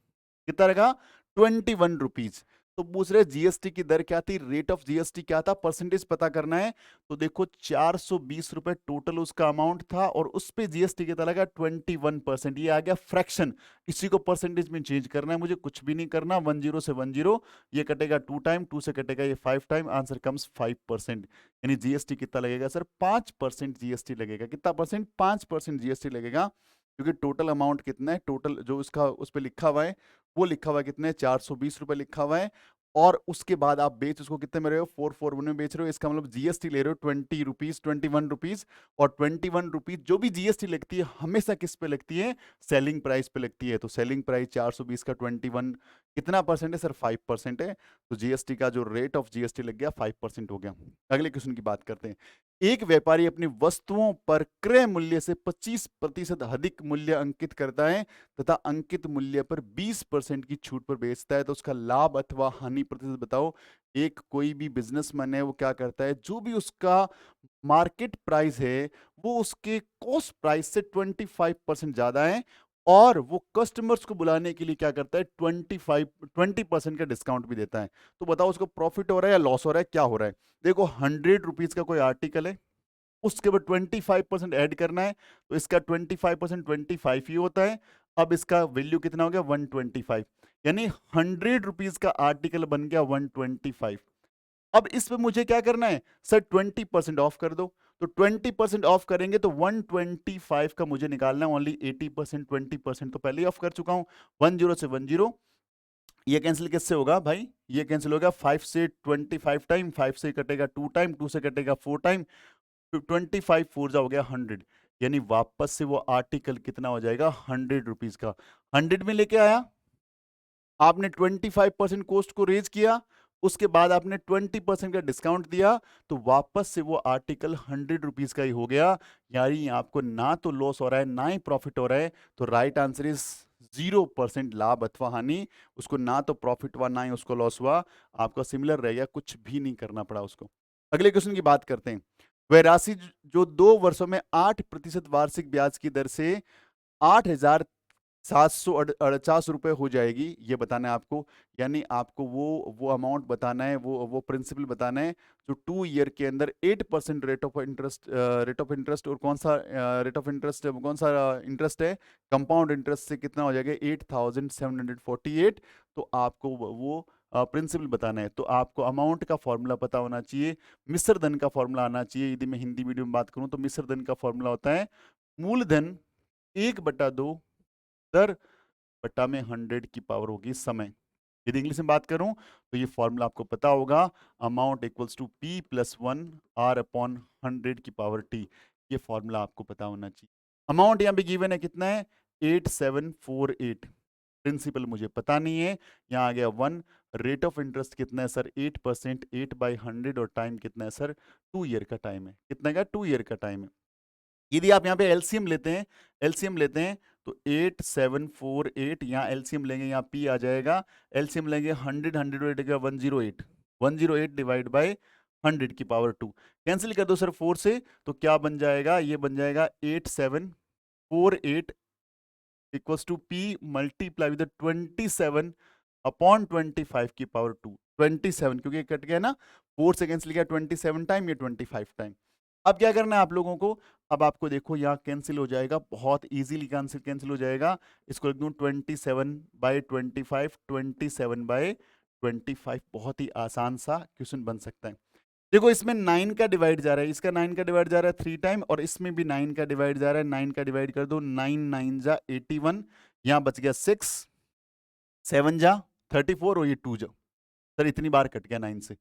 कितना लगा, 21 रुपीज। तो पूछ रहे जीएसटी की दर क्या थी, रेट ऑफ जीएसटी क्या था, परसेंटेज पता करना है। तो देखो 420 रुपए टोटल उसका अमाउंट था और उस पे जीएसटी कितना लगा 21%। ये आ गया फ्रैक्शन, इसी को परसेंटेज में चेंज करना है मुझे, कुछ भी नहीं करना। 10 से 10 ये कटेगा 2 टाइम, 2 से कटेगा ये 5 टाइम, आंसर कम्स 5%। यानी जीएसटी कितना लगेगा सर, 5% जीएसटी लगेगा। कितना परसेंट, 5% जीएसटी लगेगा, क्योंकि टोटल अमाउंट कितना है, टोटल जो उसका उस पर लिखा हुआ है वो लिखा हुआ है कितने, 420 रुपए लिखा हुआ है। और उसके बाद आप बेच उसको कितने में रहे हो, 441 में बेच रहे हो। इसका मतलब जीएसटी ले रहे हो 20 रुपीज, 21 रुपीज। और 21 रुपीज जो भी जीएसटी लगती है हमेशा किस पे लगती है, सेलिंग प्राइस पे लगती है। तो सेलिंग प्राइस 420 का 21 कितना परसेंट है सर, 5% है। तो जीएसटी का जो रेट ऑफ जीएसटी लग गया 5% हो गया। अगले क्वेश्चन की बात करते हैं। एक व्यापारी अपनी वस्तुओं पर क्रय मूल्य से 25% अधिक मूल्य अंकित करता है तथा अंकित मूल्य पर 20% की छूट पर बेचता है, तो उसका लाभ अथवा हानि प्रतिशत बताओ। एक कोई भी बिजनेसमैन है वो क्या करता है, जो भी उसका मार्केट प्राइस है वो उसके कॉस्ट प्राइस से 25% ज्यादा है, और वो कस्टमर्स को बुलाने के लिए क्या करता है, 20% का डिस्काउंट भी देता है। तो बताओ उसको प्रॉफिट हो रहा है या लॉस हो रहा है, क्या हो रहा है। देखो 100 रुपीज का कोई आर्टिकल है, उसके ऊपर 25% ऐड करना है, तो इसका 25% 25 ही होता है। अब इसका वैल्यू कितना हो गया, 125। यानी 100 रुपीज का आर्टिकल बन गया 125। अब इस पे मुझे क्या करना है सर, 20% ऑफ कर दो। तो 20% ऑफ करेंगे तो 125 का मुझे निकालना है ओनली 80%। 20% तो पहले ही ऑफ कर चुका हूं। 10 से 10, ये कैंसिल किससे होगा भाई, ये कैंसिल होगा 5 से 25 टाइम, 5 से कटेगा 2 टाइम, 2 से कटेगा 4 टाइम, 25 फोर जा हो गया 100। यानी वापस से वो आर्टिकल कितना हो जाएगा, 100 रुपीज का। 100 में लेके आया, आपने 25% कॉस्ट को रेज किया, उसके बाद आपने 20% का डिस्काउंट दिया, तो वापस से वो आर्टिकल 100 रुपीज का ही हो गया। यानी आपको ना तो लॉस हो रहा है ना ही प्रॉफिट हो रहा है। तो राइट आंसर इज 0% लाभ अथवा हानि। उसको ना तो प्रॉफिट हुआ ना ही उसको लॉस हुआ, आपका सिमिलर रह गया, कुछ भी नहीं करना पड़ा उसको। अगले क्वेश्चन की बात करते हैं। वह राशि जो 2 वर्षों में 8% वार्षिक ब्याज की दर से 8,748 रुपए हो जाएगी, ये बताना है आपको। यानी आपको वो अमाउंट बताना है, वो प्रिंसिपल बताना है जो 2 ईयर के अंदर 8% रेट ऑफ इंटरेस्ट, और कौन सा रेट ऑफ इंटरेस्ट, कौन सा इंटरेस्ट है, कंपाउंड इंटरेस्ट से कितना हो जाएगा 8,748। तो आपको वो प्रिंसिपल बताना है। तो आपको अमाउंट का फॉर्मूला पता होना चाहिए, मिश्र धन का फॉर्मूला आना चाहिए। यदि मैं हिंदी मीडियम में बात करूं तो मिश्र धन का फॉर्मूला होता है मूलधन 1/2 दर बटा में 100 की पावर होगी समय। यदि इंग्लिश में बात करूं तो ये फॉर्मूला आपको पता होगा, amount equals to P plus 1 R upon 100 की पावर टी। ये फॉर्मूला आपको पता होना चाहिए। अमाउंट यहाँ पे गिवन है कितना है, 8748। प्रिंसिपल मुझे पता नहीं है, यहाँ आ गया 1। रेट ऑफ इंटरेस्ट कितना है सर, 8%, 8/100, और टाइम कितना है सर, 2 ईयर का टाइम है। कितना का, 2 ईयर का टाइम है। यदि आप यहाँ पे एलसीएम लेते हैं, एलसीएम लेते हैं तो 8748, यहाँ एलसीएम लेंगे, यहाँ पी आ जाएगा। एलसीएम लेंगे 100, 100 108, 108 डिवाइड बाय 100 की पावर 2। कैंसिल कर दो सर 4 से, तो क्या बन जाएगा, ये बन जाएगा 8748 equals to P multiply with 27 upon 25 की पावर 2। 27 क्योंकि ये कट गया ना, 4 से कैंसिल किया 27 टाइम, ये 25 टाइम। अब क्या करना है आप लोगों को, अब आपको देखो यहाँ कैंसिल हो जाएगा, बहुत इजीली कैंसिल कैंसिल हो जाएगा। इसको लिख दूं 27/25, 27/25, बहुत ही आसान सा क्वेश्चन बन सकता है। देखो इसमें 9 का डिवाइड जा रहा है, इसका 9 का डिवाइड जा रहा है 3 टाइम, और इसमें भी 9 का डिवाइड जा रहा है। 9 का डिवाइड कर दो, 9 9 जा 81, यहाँ बच गया 6, 7 जा 34, और ये 2 जा। सर इतनी बार कट गया 9 से,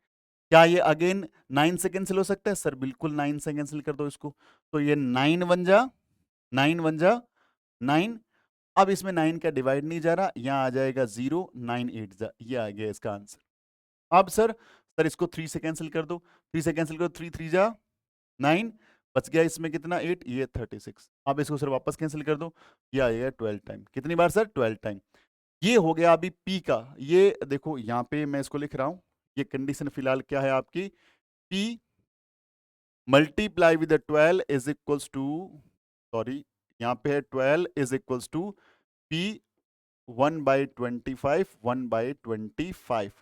क्या ये अगेन 9 से कैंसिल हो सकता है सर, बिल्कुल 9 से कैंसिल कर दो इसको। तो ये 9 1 जा 9 1 जा 9। अब इसमें 9 का डिवाइड नहीं जा रहा, यहाँ आ जाएगा 0, 9 8 जा, ये आ गया इसका आंसर। अब सर सर इसको 3 से कैंसिल कर दो, 3 से कैंसिल करो, 3 3 जा 9, बच गया इसमें कितना 8, ये 36। अब इसको सर वापस कैंसिल कर दो, ये आएगा 12 टाइम। कितनी बार सर, 12 टाइम। ये हो गया अभी पी का। ये देखो यहाँ पे मैं इसको लिख रहा हूं, ये कंडीशन फिलहाल क्या है आपकी, P multiply with 12 is equals to, sorry यहाँ पे है 12 इज इक्वल्स टू पी 1/25, 1/25।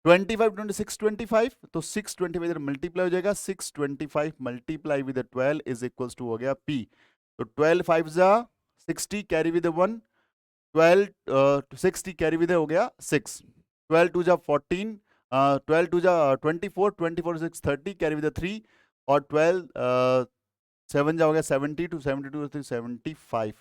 25 26 25, तो 625 इधर मल्टीप्लाई हो जाएगा, 625 multiply with 12 is equals to हो गया P। तो 12 5 जा 60 कैरी विद 1, 12 60 कैरी विद हो गया 6, 12 2 जा 14, 12 2 जा 24, 24 6 30 कैरी विद 3, और 12 7 जा हो गया 70 टू 72 75,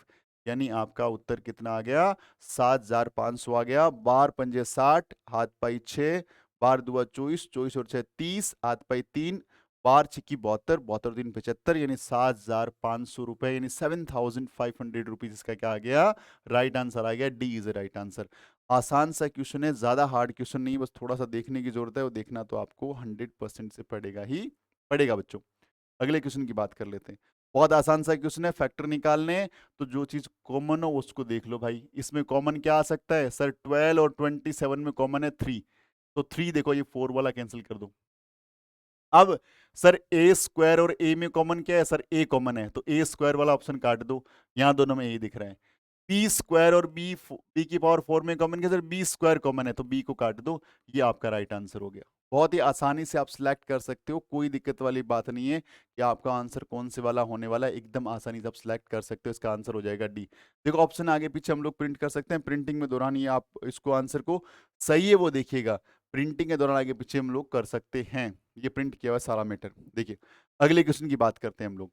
यानी आपका उत्तर कितना आ गया, 7500 आ गया। बार पंजे 60, हाथ पाई 6, बार दुआ 24, 24 और 6 30, हाथ पाई 3, बार छिक्की 72, 72 3 75, यानी 7500 रुपए, यानी 7500 रुपीज इसका क्या आ गया, राइट आंसर आ गया। D is right answer. आसान सा क्वेश्चन है, ज्यादा हार्ड क्वेश्चन नहीं, बस थोड़ा सा देखने की जरूरत है, वो देखना तो आपको 100% से पड़ेगा ही पड़ेगा बच्चों। अगले क्वेश्चन की बात कर लेते हैं। बहुत आसान सा क्वेश्चन है, फैक्टर निकालने हैं, तो जो चीज कॉमन हो उसको देख लो भाई। इसमें कॉमन क्या आ सकता है सर, 12 और 27 में कॉमन है 3, तो 3 देखो ये 4 वाला कैंसिल कर दो। अब सर ए स्क्वायर और ए में कॉमन क्या है सर, ए कॉमन है, तो ए स्क्वायर वाला ऑप्शन काट दो, यहां दोनों में ए दिख रहा है। बी स्क्वायर और बी की पावर 4 में कॉमन क्या सर, बी स्क्वायर कॉमन है, तो बी को काट दो, ये आपका राइट आंसर हो गया। बहुत ही आसानी से आप सिलेक्ट कर सकते हो, कोई दिक्कत वाली बात नहीं है कि आपका आंसर कौन से वाला होने वाला है, एकदम आसानी से आप सिलेक्ट कर सकते हो, इसका आंसर हो जाएगा डी। देखो ऑप्शन आगे पीछे हम लोग प्रिंट कर सकते हैं, प्रिंटिंग में दौरान ये आप इसको आंसर को सही है वो देखिएगा, प्रिंटिंग के दौरान आगे पीछे हम लोग कर सकते हैं, ये प्रिंट किया हुआ है सारा मैटर। देखिए अगले क्वेश्चन की बात करते हैं हम लोग,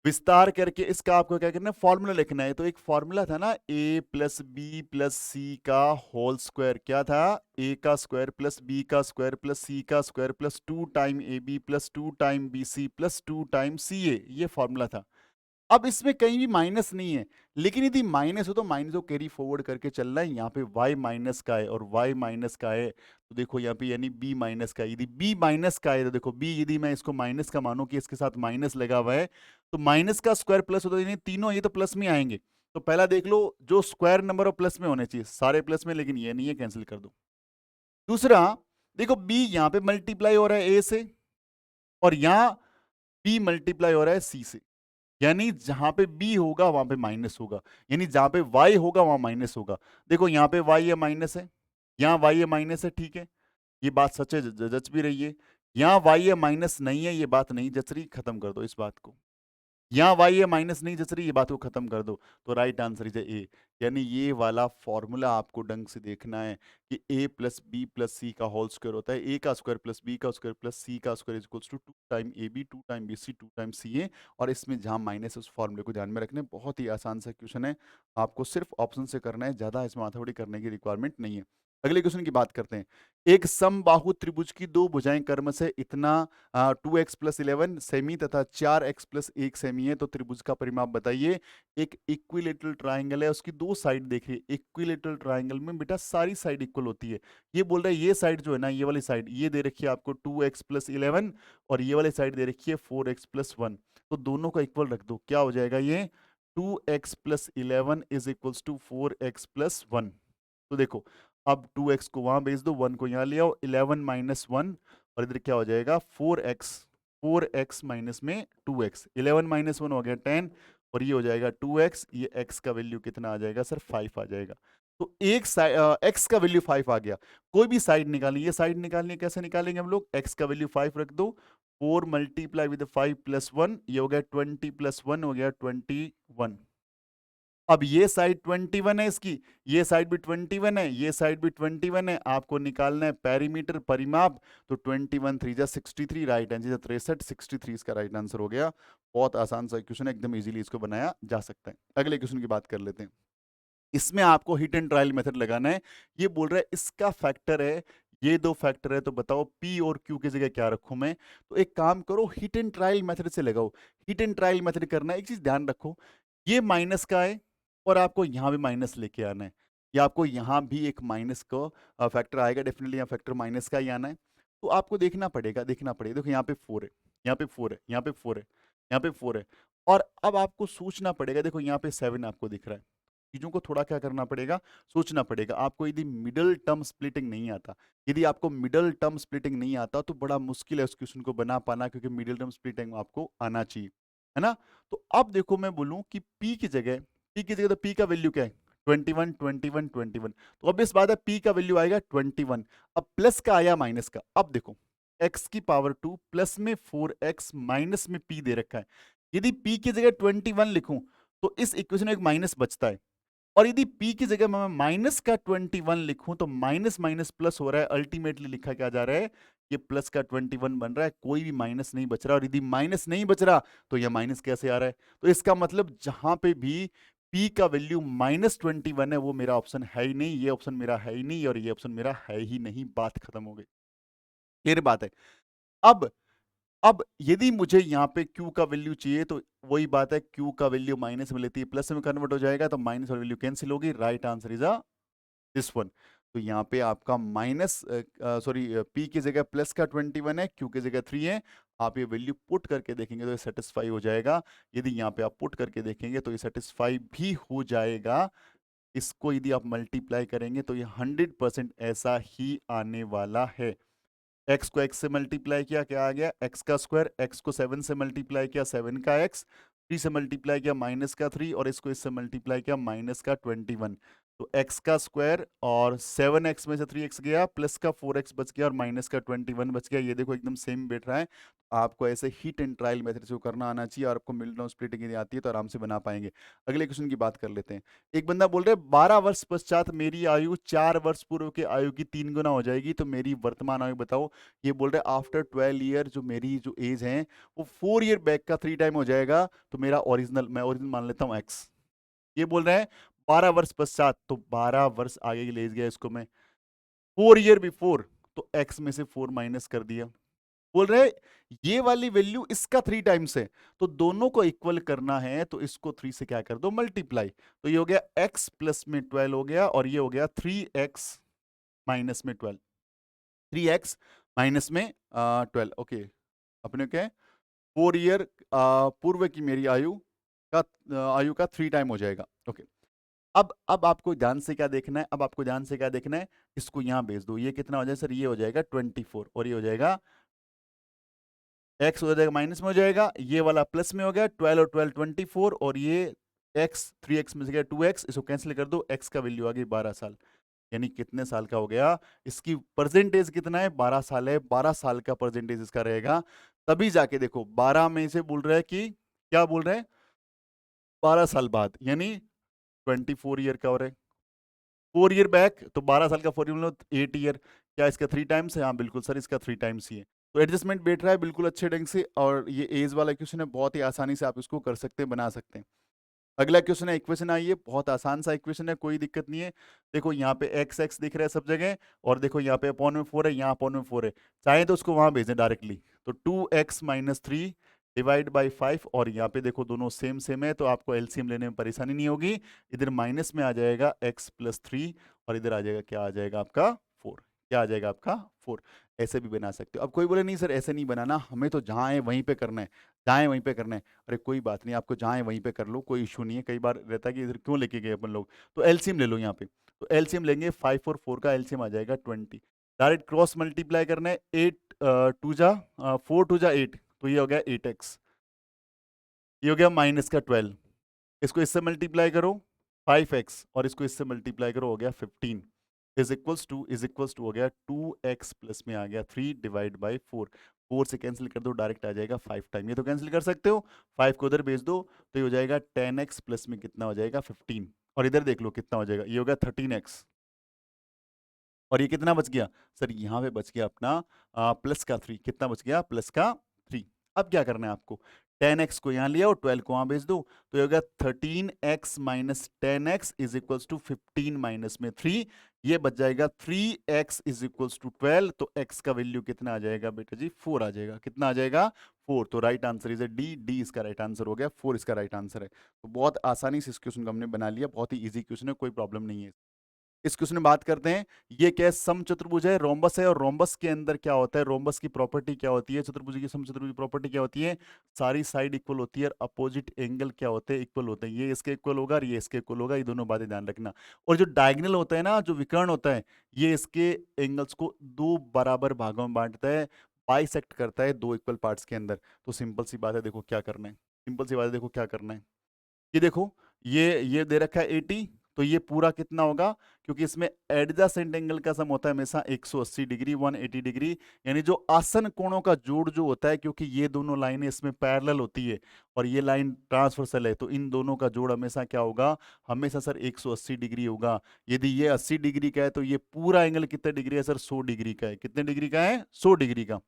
विस्तार करके इसका आपको क्या करना है, फॉर्मूला लिखना है। तो एक फॉर्मूला था ना, A plus B plus C का होल स्क्वायर, क्या था, ए का स्क्वायर प्लस बी का स्क्वायर प्लस सी का square plus 2 time A B plus 2 time B C plus 2 time C A, ये फॉर्मूला था। अब इसमें कहीं भी माइनस नहीं है, लेकिन यदि माइनस हो तो माइनस को कैरी फॉरवर्ड करके चलना है। यहाँ पे y माइनस का है और y माइनस का है, तो देखो यहाँ पे यानी b माइनस का है। यदि b माइनस का है तो देखो b, यदि मैं इसको माइनस का मानूं कि इसके साथ माइनस लगा हुआ है, तो माइनस का स्क्वायर प्लस होता है, यानी तीनों ये तो प्लस में आएंगे। तो पहला देख लो, जो स्क्वायर नंबर ऑफ प्लस में होने चाहिए सारे प्लस में, लेकिन ये नहीं है, कैंसिल कर दो। दूसरा देखो b यहाँ पे मल्टीप्लाई हो रहा है a से, और यहाँ b मल्टीप्लाई हो रहा है c से, यानी जहां पे b होगा वहां पे माइनस होगा, यानी जहां पे y होगा वहां माइनस होगा। देखो यहाँ पे y है माइनस है, यहाँ y है माइनस है, ठीक है, ये बात सच है, जच भी रही है। यहाँ y है माइनस नहीं है, ये बात नहीं जच रही, खत्म कर दो इस बात को। यहाँ y है माइनस नहीं जच रही, ये बात को खत्म कर दो, तो राइट आंसर इज ए। यानी ये वाला फॉर्मूला आपको ढंग से देखना है कि a plus B plus C का होल स्क्वायर होता है, a का स्क्वायर प्लस b का स्क्वायर प्लस c का square equals to 2 time A B 2 time B C 2 time C A. और इसमें जहाँ माइनस है उस फॉर्मूले को ध्यान में रखना है। बहुत ही आसान सा क्वेश्चन है, आपको सिर्फ ऑप्शन से करना है, ज्यादा इसमें माथापड़ी करने की रिक्वायरमेंट नहीं है। अगले क्वेश्चन की बात करते हैं। एक समबाहु त्रिभुज की दो भुजाएं क्रम से इतना 2x प्लस 11 सेमी तथा 4x प्लस 1 सेमी है, तो त्रिभुज का परिमाप बताइए। एक इक्विलेटरल ट्राइंगल है, उसकी दो साइड देख रही है। इक्विलेटरल ट्राइंगल में बेटा सारी साइड इक्वल होती है। ये बोल रहा है ये साइड जो है ना, ये वाली साइड ये दे रखी है आपको 2x प्लस 11, और ये वाली साइड दे रखी है 4x प्लस 1, तो दोनों का इक्वल रख दो, क्या हो जाएगा ये 2x plus 11 is equals to 4x plus 1। तो देखो अब 2x को वहां भेज दो, 1 को यहाँ ले आओ, 11 माइनस 1, और इधर क्या हो जाएगा 4x, 4x माइनस में 2x, 11 माइनस 1 हो गया 10, और ये हो जाएगा 2x, ये x का वैल्यू कितना आ जाएगा सर 5 आ जाएगा। तो एक साइड x का वैल्यू 5 आ गया, कोई भी साइड निकालनी, ये साइड निकालनी है, कैसे निकालेंगे हम लोग, x का वैल्यू 5 रख दो, 4 मल्टीप्लाई विद 5 प्लस 1, ये हो गया 20 प्लस 1 हो गया 21। अब ये साइड 21 है इसकी, ये साइड भी 21 है, ये साइड भी 21 है, आपको निकालना है पेरीमीटर परिमाप। तो 21 3 जा 63, राइट आंसर 63, 63 इसका राइट आंसर हो गया। बहुत आसान सा क्वेश्चन है, एकदम इजीली इसको बनाया जा सकता है। अगले क्वेश्चन की बात कर लेते हैं। इसमें आपको हिट एंड ट्रायल मेथड लगाना है। ये बोल रहा है इसका फैक्टर है, ये दो फैक्टर है, तो बताओ P और Q की जगह क्या रखूं मैं। तो एक काम करो, हिट एंड ट्रायल मेथड से लगाओ। हिट एंड ट्रायल मेथड करना है, एक चीज ध्यान रखो, ये माइनस का है और आपको यहां भी माइनस लेके आना है, या आपको यहां भी एक माइनस को फैक्टर आएगा, डेफिनेटली यहाँ फैक्टर माइनस का ही आना है। तो आपको देखना पड़ेगा, देखो यहाँ पे 4 है, यहाँ पे 4 है, यहाँ पे 4 है, यहाँ पे 4 है, और अब आपको सोचना पड़ेगा, देखो यहाँ पे 7 आपको दिख रहा है, चीजों को थोड़ा क्या करना पड़ेगा, सोचना पड़ेगा। आपको यदि मिडल टर्म स्प्लिटिंग नहीं आता, यदि आपको मिडल टर्म स्प्लिटिंग नहीं आता तो बड़ा मुश्किल है उस क्वेश्चन को बना पाना, क्योंकि मिडल टर्म स्प्लिटिंग आपको आना चाहिए, है ना। तो अब देखो मैं बोलूं कि P की जगह तो P का वैल्यू क्या है 21 21 21, तो ऑब्वियस बात है पी का वैल्यू आएगा 21। अब प्लस का आया माइनस का, अब देखो x की पावर 2 प्लस में 4x माइनस में p दे रखा है। यदि p की जगह 21 लिखूं तो इस इक्वेशन में एक माइनस बचता है, और यदि p की जगह मैं माइनस का 21 लिखूं तो माइनस माइनस प्लस हो रहा है, अल्टीमेटली लिखा क्या जा रहा है, ये प्लस का 21 बन रहा है, कोई भी माइनस नहीं बच रहा। और यदि माइनस नहीं बच रहा तो ये माइनस कैसे आ रहा है, तो इसका मतलब जहां पे भी p का वैल्यू -21 है वो मेरा ऑप्शन है ही नहीं, ये ऑप्शन मेरा है ही नहीं, और ये ऑप्शन मेरा है ही नहीं, बात खत्म हो गई। क्लियर बात है। अब यदि मुझे यहाँ पे Q का वैल्यू चाहिए तो वही बात है, Q का वैल्यू माइनस में लेती है प्लस में कन्वर्ट हो जाएगा, तो माइनस और वैल्यू कैंसिल होगी, right answer is this one. तो यहाँ पे आपका माइनस सॉरी P की जगह प्लस का 21 है, Q की जगह 3 है। आप ये वैल्यू पुट करके देखेंगे तो ये सेटिस्फाई हो जाएगा। यदि यहाँ पे आप पुट करके देखेंगे तो ये सेटिस्फाई भी हो जाएगा। इसको यदि आप मल्टीप्लाई करेंगे तो ये 100% ऐसा ही आने वाला है। x को x से मल्टीप्लाई किया, क्या आ गया, x का स्क्वायर, x को 7 से मल्टीप्लाई किया 7 का x, 3 से मल्टीप्लाई किया माइनस का 3, और इसको इससे मल्टीप्लाई किया माइनस का 21। तो x का स्क्वायर और 7x में से 3x गया, प्लस का 4x बच गया और माइनस का 21 बच गया। ये देखो एकदम सेम बैठ रहा है। आपको ऐसे हिट एंड ट्रायल मेथड से करना आना चाहिए, और आपको मिड टर्म स्प्लिटिंग यदि आती है तो आराम से बना पाएंगे। अगले क्वेश्चन की बात कर लेते हैं। एक बंदा बोल रहे 12 वर्ष पश्चात मेरी आयु 4 वर्ष पूर्व के आयु की 3 गुना हो जाएगी, तो मेरी वर्तमान आयु बताओ। ये बोल रहे आफ्टर 12 ईयर जो मेरी जो एज है वो 4 ईयर बैक का 3 टाइम हो जाएगा, तो मेरा ओरिजिनल, मैं ओरिजिनल मान लेता हूँ एक्स। ये बोल रहे हैं 12 वर्ष पश्चात, तो 12 वर्ष आगे ले गया इसको मैं, 4 ईयर बिफोर, तो एक्स में से 4 माइनस कर दिया। बोल रहे ये वाली वैल्यू इसका 3 टाइम्स है, तो दोनों को इक्वल करना है, तो इसको 3 से क्या कर दो, मल्टीप्लाई। तो ये हो गया x प्लस में 12 हो गया, और ये हो गया 3x माइनस में 12, 3x माइनस में 12। ओके, अपने क्या है, 4 ईयर पूर्व की मेरी आयु का 3 टाइम हो जाएगा। ओके, अब आपको ध्यान से क्या देखना है, अब आपको ध्यान से क्या देखना है, इसको यहां भेज दो। ये कितना हो जाएगा सर, ये हो जाएगा 24, और ये हो जाएगा x हो जाएगा माइनस में हो जाएगा, ये वाला प्लस में हो गया 12 और 12 24, और ये x 3x में से गया 2x, इसको कैंसिल कर दो, x का वैल्यू आ गई 12 साल। यानी कितने साल का हो गया, इसकी परसेंटेज कितना है, 12 साल है, 12 साल का परसेंटेज इसका रहेगा। तभी जाके देखो 12 में से बोल रहा है कि क्या बोल रहे हैं, 12 साल बाद, यानी 24 ईयर का हो रहा है। 4 ईयर बैक तो 12 साल का 4 ईयर 8 ईयर, क्या इसका 3 टाइम्स है, हाँ बिल्कुल सर इसका 3 टाइम्स ही है। तो एडजस्टमेंट बैठ रहा है बिल्कुल अच्छे ढंग से, और ये एज वाला क्वेश्चन है, बहुत ही आसानी से आप इसको कर सकते हैं, बना सकते हैं। अगला क्वेश्चन है, इक्वेशन आई है, बहुत आसान सा इक्वेशन है, कोई दिक्कत नहीं है। देखो यहाँ पे एक्स एक्स दिख रहा है सब जगह, और देखो यहाँ पे अपॉन में 4 है, यहाँ अपॉन में 4 है, चाहे तो उसको वहां भेज दें डायरेक्टली। तो 2x माइनस 3 डिवाइड बाई 5, और यहाँ पे देखो दोनों सेम सेम है, तो आपको एलसीएम लेने में परेशानी नहीं होगी। इधर माइनस में आ जाएगा x प्लस 3, और इधर आ जाएगा, क्या आ जाएगा आपका 4, क्या आ जाएगा आपका 4। ऐसे भी बना सकते हो। अब कोई बोले नहीं सर ऐसे नहीं बनाना, हमें तो जहाँ है वहीं पे करना है, जहाँ है वहीं पे करना है। अरे कोई बात नहीं, आपको जहाँ है वहीं पे कर लो, कोई इशू नहीं है। कई बार रहता है कि इधर क्यों लेके गए अपन लोग, तो एलसीएम ले लो यहाँ पे। तो एलसीएम लेंगे, 5 और 4 का एलसीएम आ जाएगा 20। डायरेक्ट क्रॉस मल्टीप्लाई करना है, 8 टू जा 4 टू जा 8, तो ये हो गया 8x, ये हो गया माइनस का 12। इसको इससे मल्टीप्लाई करो 5x, और इसको इससे मल्टीप्लाई करो, हो गया 15, इज इक्वल्स टू हो गया 2x प्लस में आ गया 3 डिवाइड बाई 4। 4 से कैंसिल कर दो, डायरेक्ट आ जाएगा 5 टाइम, ये तो कैंसिल कर सकते हो, 5 को उधर भेज दो, तो ये हो जाएगा 10x प्लस में कितना हो जाएगा 15, और इधर देख लो कितना हो जाएगा, ये होगा 13x, और ये कितना बच गया सर, यहाँ पे बच गया अपना प्लस का 3, कितना बच गया, प्लस का 3। अब क्या करना है आपको, 10x को यहाँ लिया और 12 को वहाँ भेज दो, तो ये होगा 13x minus 10x is equals to 15 minus में 3, ये बच जाएगा 3x इज इक्वल्स टू 12। तो x का वैल्यू कितना आ जाएगा बेटा जी, 4 आ जाएगा, कितना आ जाएगा 4। तो right answer is D, D इसका राइट आंसर हो गया, 4 इसका राइट आंसर है। तो बहुत आसानी से इस क्वेश्चन को हमने बना लिया, बहुत ही ईजी क्वेश्चन है, कोई प्रॉब्लम नहीं है। इस क्वेश्चन में बात करते हैं, ये क्या है, समचतुर्भुज है, रोम्बस है, और रोम्बस के अंदर क्या होता है, रोम्बस की प्रॉपर्टी क्या होती है, चतुर्भुज की समचतुर्भुज की प्रॉपर्टी क्या होती है, सारी साइड इक्वल होती है, और अपोजिट एंगल क्या होते हैं, इक्वल होते हैं। ये इसके इक्वल होगा और ये इसके इक्वल होगा, ये दोनों बातें ध्यान रखना। और जो डायगोनल होता है ना, जो विकर्ण होता है, ये इसके एंगल्स को दो बराबर भागों में बांटता है, बाइसेक्ट करता है दो इक्वल पार्ट्स के अंदर। तो सिंपल सी बात है, देखो क्या करना है, सिंपल सी बात है, देखो क्या करना है। ये देखो, ये दे रखा है 80, तो ये पूरा कितना होगा, क्योंकि इसमें एडजेसेंट एंगल का सम होता है हमेशा 180 डिग्री 180 डिग्री, यानी जो आसन कोणों का जोड़ जो होता है, क्योंकि ये दोनों लाइनें इसमें पैरेलल होती है और ये लाइन ट्रांसवर्सल है, तो इन दोनों का जोड़ हमेशा क्या होगा, हमेशा सर 180 डिग्री होगा। यदि ये 80 डिग्री का है तो ये पूरा एंगल कितने डिग्री है सर, 100 डिग्री का है। कितने डिग्री का है, 100 डिग्री का।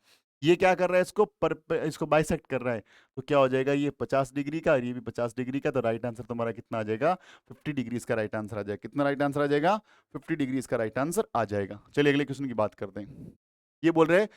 ये क्या कर रहा है, इसको बाइसेक्ट कर रहा है, तो क्या हो जाएगा, ये 50 डिग्री का और ये भी 50 डिग्री का, तो राइट आंसर तुम्हारा कितना आ जाएगा, 50 डिग्री इसका राइट आंसर आ जाएगा। कितना राइट आंसर आ जाएगा, 50 डिग्री इसका राइट आंसर आ जाएगा। चलिए अगले क्वेश्चन की बात करते हैं। ये बोल रहे हैं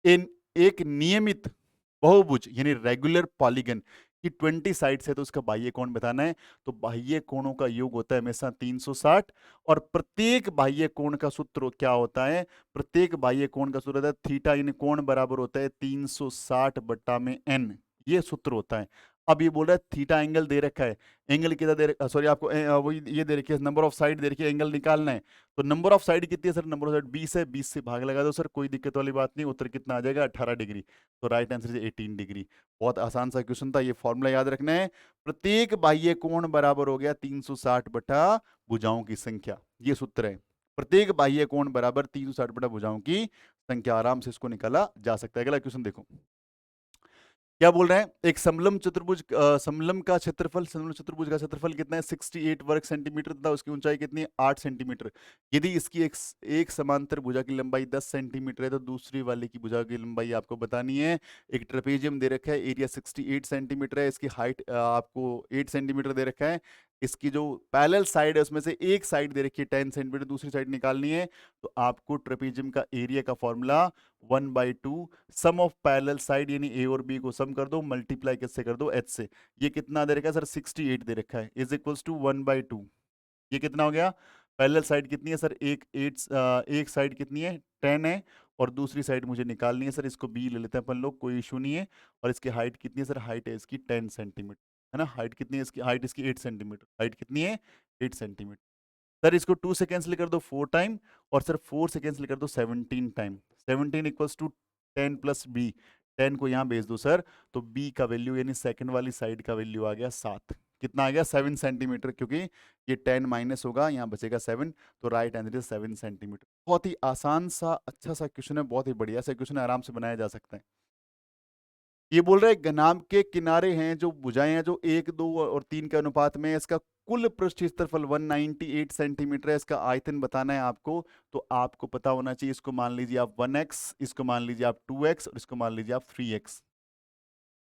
इन एक नियमित बहुभुज यानी रेगुलर पॉलीगन की 20 साइड्स है, तो उसका बाह्य कोण बताना है। तो बाह्य कोणों का योग होता है हमेशा 360, और प्रत्येक बाह्य कोण का सूत्र क्या होता है, प्रत्येक बाह्य कोण का सूत्र होता है थीटा, यानी कोण बराबर होता है 360 बट्टा में एन, ये सूत्र होता है। अब ये बोल रहा है थीटा एंगल दे रखा है, एंगल कितना दे रखा, सॉरी आपको वो ये दे रखी है, नंबर ऑफ साइड दे रखी है, एंगल निकालना है। तो नंबर ऑफ साइड कितनी है सर, नंबर ऑफ साइड 20 है, 20 से भाग लगा दो सर, कोई दिक्कत वाली बात नहीं। उत्तर कितना आ जाएगा, 18 डिग्री। तो राइट आंसर इज 18 डिग्री। बहुत आसान सा क्वेश्चन था, ये फॉर्मूला याद रखना है, प्रत्येक बाह्य कोण बराबर हो गया 360 बटा भुजाओं की संख्या, ये सूत्र है। प्रत्येक बाह्य कोण बराबर 360 बटा भुजाओं की संख्या, आराम से इसको निकाला जा सकता है। अगला क्वेश्चन देखो क्या बोल रहे हैं, एक समलम चतुर्भुज समलम का क्षेत्रफल, समलम चतुर्भुज का क्षेत्रफल कितना है 68 वर्ग सेंटीमीटर तथा उसकी ऊंचाई कितनी है 8 सेंटीमीटर। यदि इसकी एक समांतर भुजा की लंबाई 10 सेंटीमीटर है तो दूसरी वाले की भुजा की लंबाई आपको बतानी है। एक ट्रेपेजियम दे रखा है, एरिया 68 सेंटीमीटर है, इसकी हाइट आपको 8 सेंटीमीटर दे रखा है। इसकी जो पैरेलल साइड है उसमें से एक साइड दे रखी है 10 सेंटीमीटर, दूसरी साइड निकालनी है। तो आपको ट्रेपेजियम का एरिया का formula 1/2 sum of parallel side, यानी ए और बी को सम कर दो, मल्टीप्लाई किससे कर दो, एच से। ये कितना दे रखा है सर, 68 दे रखा है, इज इक्वल्स टू 1/2। ये कितना हो गया, पैरेलल साइड कितनी है सर, एक साइड कितनी है 10 है, और दूसरी साइड मुझे निकालनी है सर, इसको बी ले लेते हैं अपन लोग, कोई इशू नहीं है। और इसकी हाइट कितनी है सर, हाइट है इसकी 10 सेंटीमीटर, है ना। हाइट कितनी है इसकी, हाइट इसकी 8 सेंटीमीटर, हाइट कितनी है 8 सेंटीमीटर। सर इसको 2 से कैंसिल कर दो 4 टाइम, और सर 4 से कैंसिल कर दो 17 time. 17 equals to 10 plus B, 10 को यहाँ भेज दो सर, तो बी का वैल्यू यानी सेकंड वाली साइड का वैल्यू आ गया 7। कितना आ गया 7 सेंटीमीटर, क्योंकि ये 10 माइनस होगा, यहाँ बचेगा 7, तो राइट आंसर इज 7 सेंटीमीटर। बहुत ही आसान सा अच्छा सा क्वेश्चन है, बहुत ही बढ़िया सा क्वेश्चन है, आराम से बनाया जा सकता है। ये बोल रहे हैं घनाभ के किनारे हैं जो भुजाएं हैं जो 1, 2 और 3 के अनुपात में है, इसका कुल पृष्ठ क्षेत्रफल 198 सेंटीमीटर है, इसका आयतन बताना है आपको। तो आपको पता होना चाहिए, इसको मान लीजिए आप 1x, इसको मान लीजिए आप 2x, और इसको मान लीजिए आप 3x।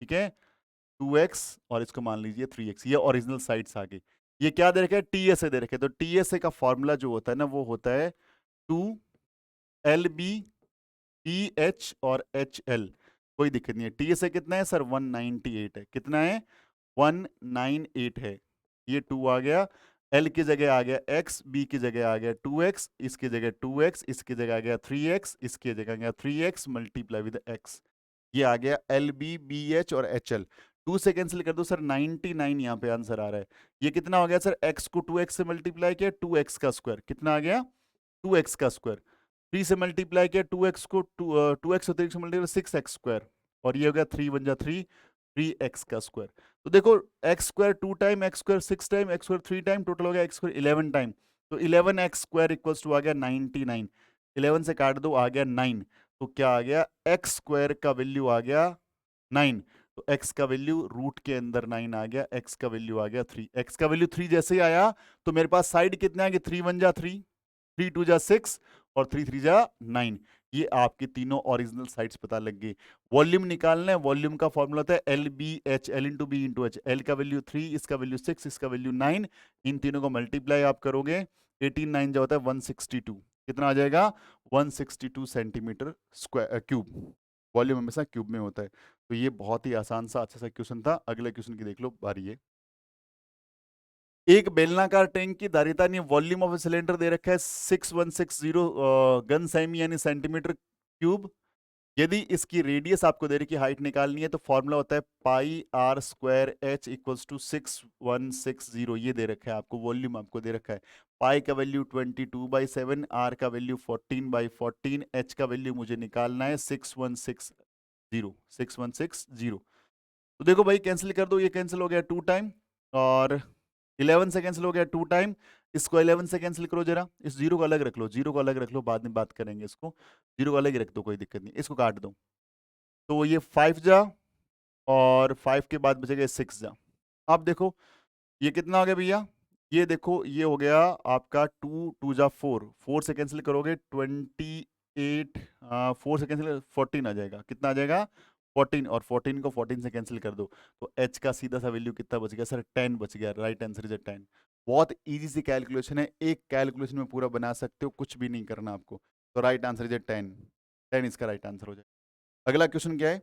ठीक है, 2x और इसको मान लीजिए 3x, ये ओरिजिनल साइड्स आ गई। ये क्या दे रखे, टीएसए दे रखे, तो टीएसए का फॉर्मूला जो होता है ना, वो होता है 2LB TH और HL। कोई दिक्कत नहीं है। टीएसए कितना है सर, 198 है। कितना है, 198 है। ये 2 आ गया, एल की जगह आ गया x, बी की जगह आ गया 2x, इसकी जगह 2x, इसकी जगह आ गया 3x, इसकी जगह आ गया 3x मल्टीप्लाई विद x। ये आ गया एल बी बी एच और एच एल। 2 से कैंसिल कर दो सर, 99 यहाँ पे आंसर आ रहा है। ये कितना हो गया सर, x को 2x से मल्टीप्लाई किया, 2x का स्क्वायर कितना आ गया, 2x का स्क्वायर। 3 से मल्टीप्लाई किया 2x को, 2x और 3 से मल्टीप्लाई 6x स्क्वायर, और ये हो गया 3 बन जा 3, 3x का स्क्वायर। तो देखो x square 2 time, x square 6 time, x square 3 time, total हो गया x स्क्वायर 11 टाइम। तो 11x स्क्वायर इक्वल्स टू आ गया 99। 11 से काट दो, आ गया 9। तो क्या आ गया, x स्क्वायर का वैल्यू आ गया 9। तो x का वैल्यू रूट के अंदर 9 आ गया, x का वैल्यू आ गया 3। x का वैल्यू 3 जैसे ही आया तो मेरे पास साइड कितने आ गए, 3 1 जा 3, 3 2 जा 6, और 3 3 जा 9। ये आपकी तीनों ओरिजिनल साइड्स पता लग गई। वॉल्यूम निकालना है, वॉल्यूम का फॉर्मूला होता है L B H, L into B into H. L का वैल्यू 3, इसका वैल्यू 6, इसका वैल्यू 9। इन तीनों को मल्टीप्लाई आप करोगे, 18 9 जो होता है 162। कितना आ जाएगा, 162 सेंटीमीटर स्क्वायर क्यूब। वॉल्यूम हमेशा क्यूब में होता है। तो ये बहुत ही आसान सा अच्छा सा क्वेश्चन था। अगले क्वेश्चन की देख लो, बारी है। एक बेलनाकार टैंक की धारिता नहीं, वॉल्यूम ऑफ सिलेंडर दे रखा है 6160 गन सेमी यानी सेंटीमीटर क्यूब। यदि इसकी रेडियस आपको दे रखी है, हाइट निकालनी है, तो फॉर्मूला होता है pi R square H equals to 6160। ये दे रखा है आपको, वॉल्यूम आपको दे रखा है। पाई का वैल्यू 22/7, आर का वैल्यू 14/14, एच का वैल्यू मुझे निकालना है 6160। तो देखो भाई कैंसिल कर दो, ये कैंसिल हो गया 2 टाइम, और 11 से कैंसिल हो गया 2 टाइम, इसको 11 से कैंसिल करो जरा, इस जीरो को अलग रख लो, जीरो को अलग रख लो, बाद में बात करेंगे इसको, जीरो को अलग ही रख दो, कोई दिक्कत नहीं, इसको काट दो। तो ये 5 जा और 5 के बाद बचेगा 6 जा। अब देखो ये कितना हो गया भैया, ये देखो ये हो गया आपका 2 2 जा 4, 4 से कैंसिल करोगे 28, 4 से कैंसिल 14 आ जाएगा, कितना आ जाएगा 14, और 14 को 14 से कैंसिल कर दो तो h का सीधा सा वैल्यू कितना बच गया सर, 10 बच गया, राइट आंसर इज 10। बहुत इजी सी कैलकुलेशन है, एक कैलकुलेशन में पूरा बना सकते हो, कुछ भी नहीं करना आपको, तो राइट आंसर इज 10, 10 इसका राइट आंसर हो जाएगा। अगला क्वेश्चन क्या है,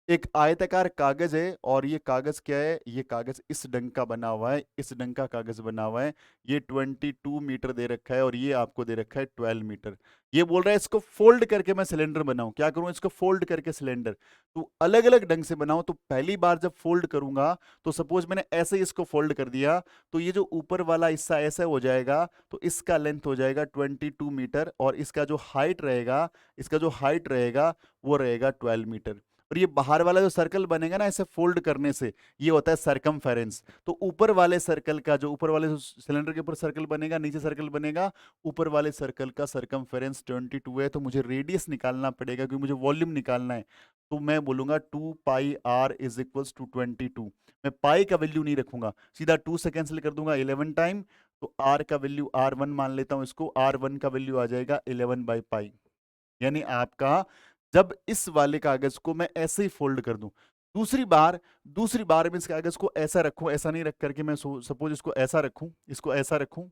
एक आयताकार कागज है और ये कागज क्या है, ये कागज इस ढंग का बना हुआ है, इस ढंग का कागज बना हुआ है, ये 22 मीटर दे रखा है और ये आपको दे रखा है 12 मीटर। ये बोल रहा है इसको फोल्ड करके मैं सिलेंडर बनाऊं, क्या करूं, इसको फोल्ड करके सिलेंडर, तो अलग अलग ढंग से बनाऊं। तो पहली बार जब फोल्ड करूंगा तो सपोज मैंने ऐसे ही इसको फोल्ड कर दिया, तो ये जो ऊपर वाला हिस्सा ऐसा हो जाएगा, तो इसका लेंथ हो जाएगा 22 मीटर और इसका जो हाइट रहेगा, इसका जो हाइट रहेगा वो रहेगा 12 मीटर। और ये बाहर वाला जो सर्कल बनेगा ना ऐसे फोल्ड करने से, ये होता है सरकमफेरेंस। तो ऊपर वाले सर्कल का जो ऊपर वाले सिलेंडर के ऊपर सर्कल बनेगा, नीचे सर्कल बनेगा, ऊपर वाले सर्कल का सरकमफेरेंस 22 है, तो मुझे रेडियस निकालना पड़ेगा क्योंकि मुझे वॉल्यूम निकालना है। तो मैं बोलूंगा 2πr इज इक्वल्स टू 22। मैं पाई का वैल्यू नहीं रखूंगा, सीधा 2 से कैंसिल कर दूंगा 11 टाइम, तो r का वैल्यू r1 मान लेता हूं, इसको r1 का वैल्यू आ जाएगा 11/पाई। यानी आपका जब इस वाले कागज को मैं ऐसे ही फोल्ड कर दूं, दूसरी बार में इस कागज को ऐसा रखूं, ऐसा नहीं रख करके मैं सपोज इसको ऐसा रखूं, इसको ऐसा रखूं,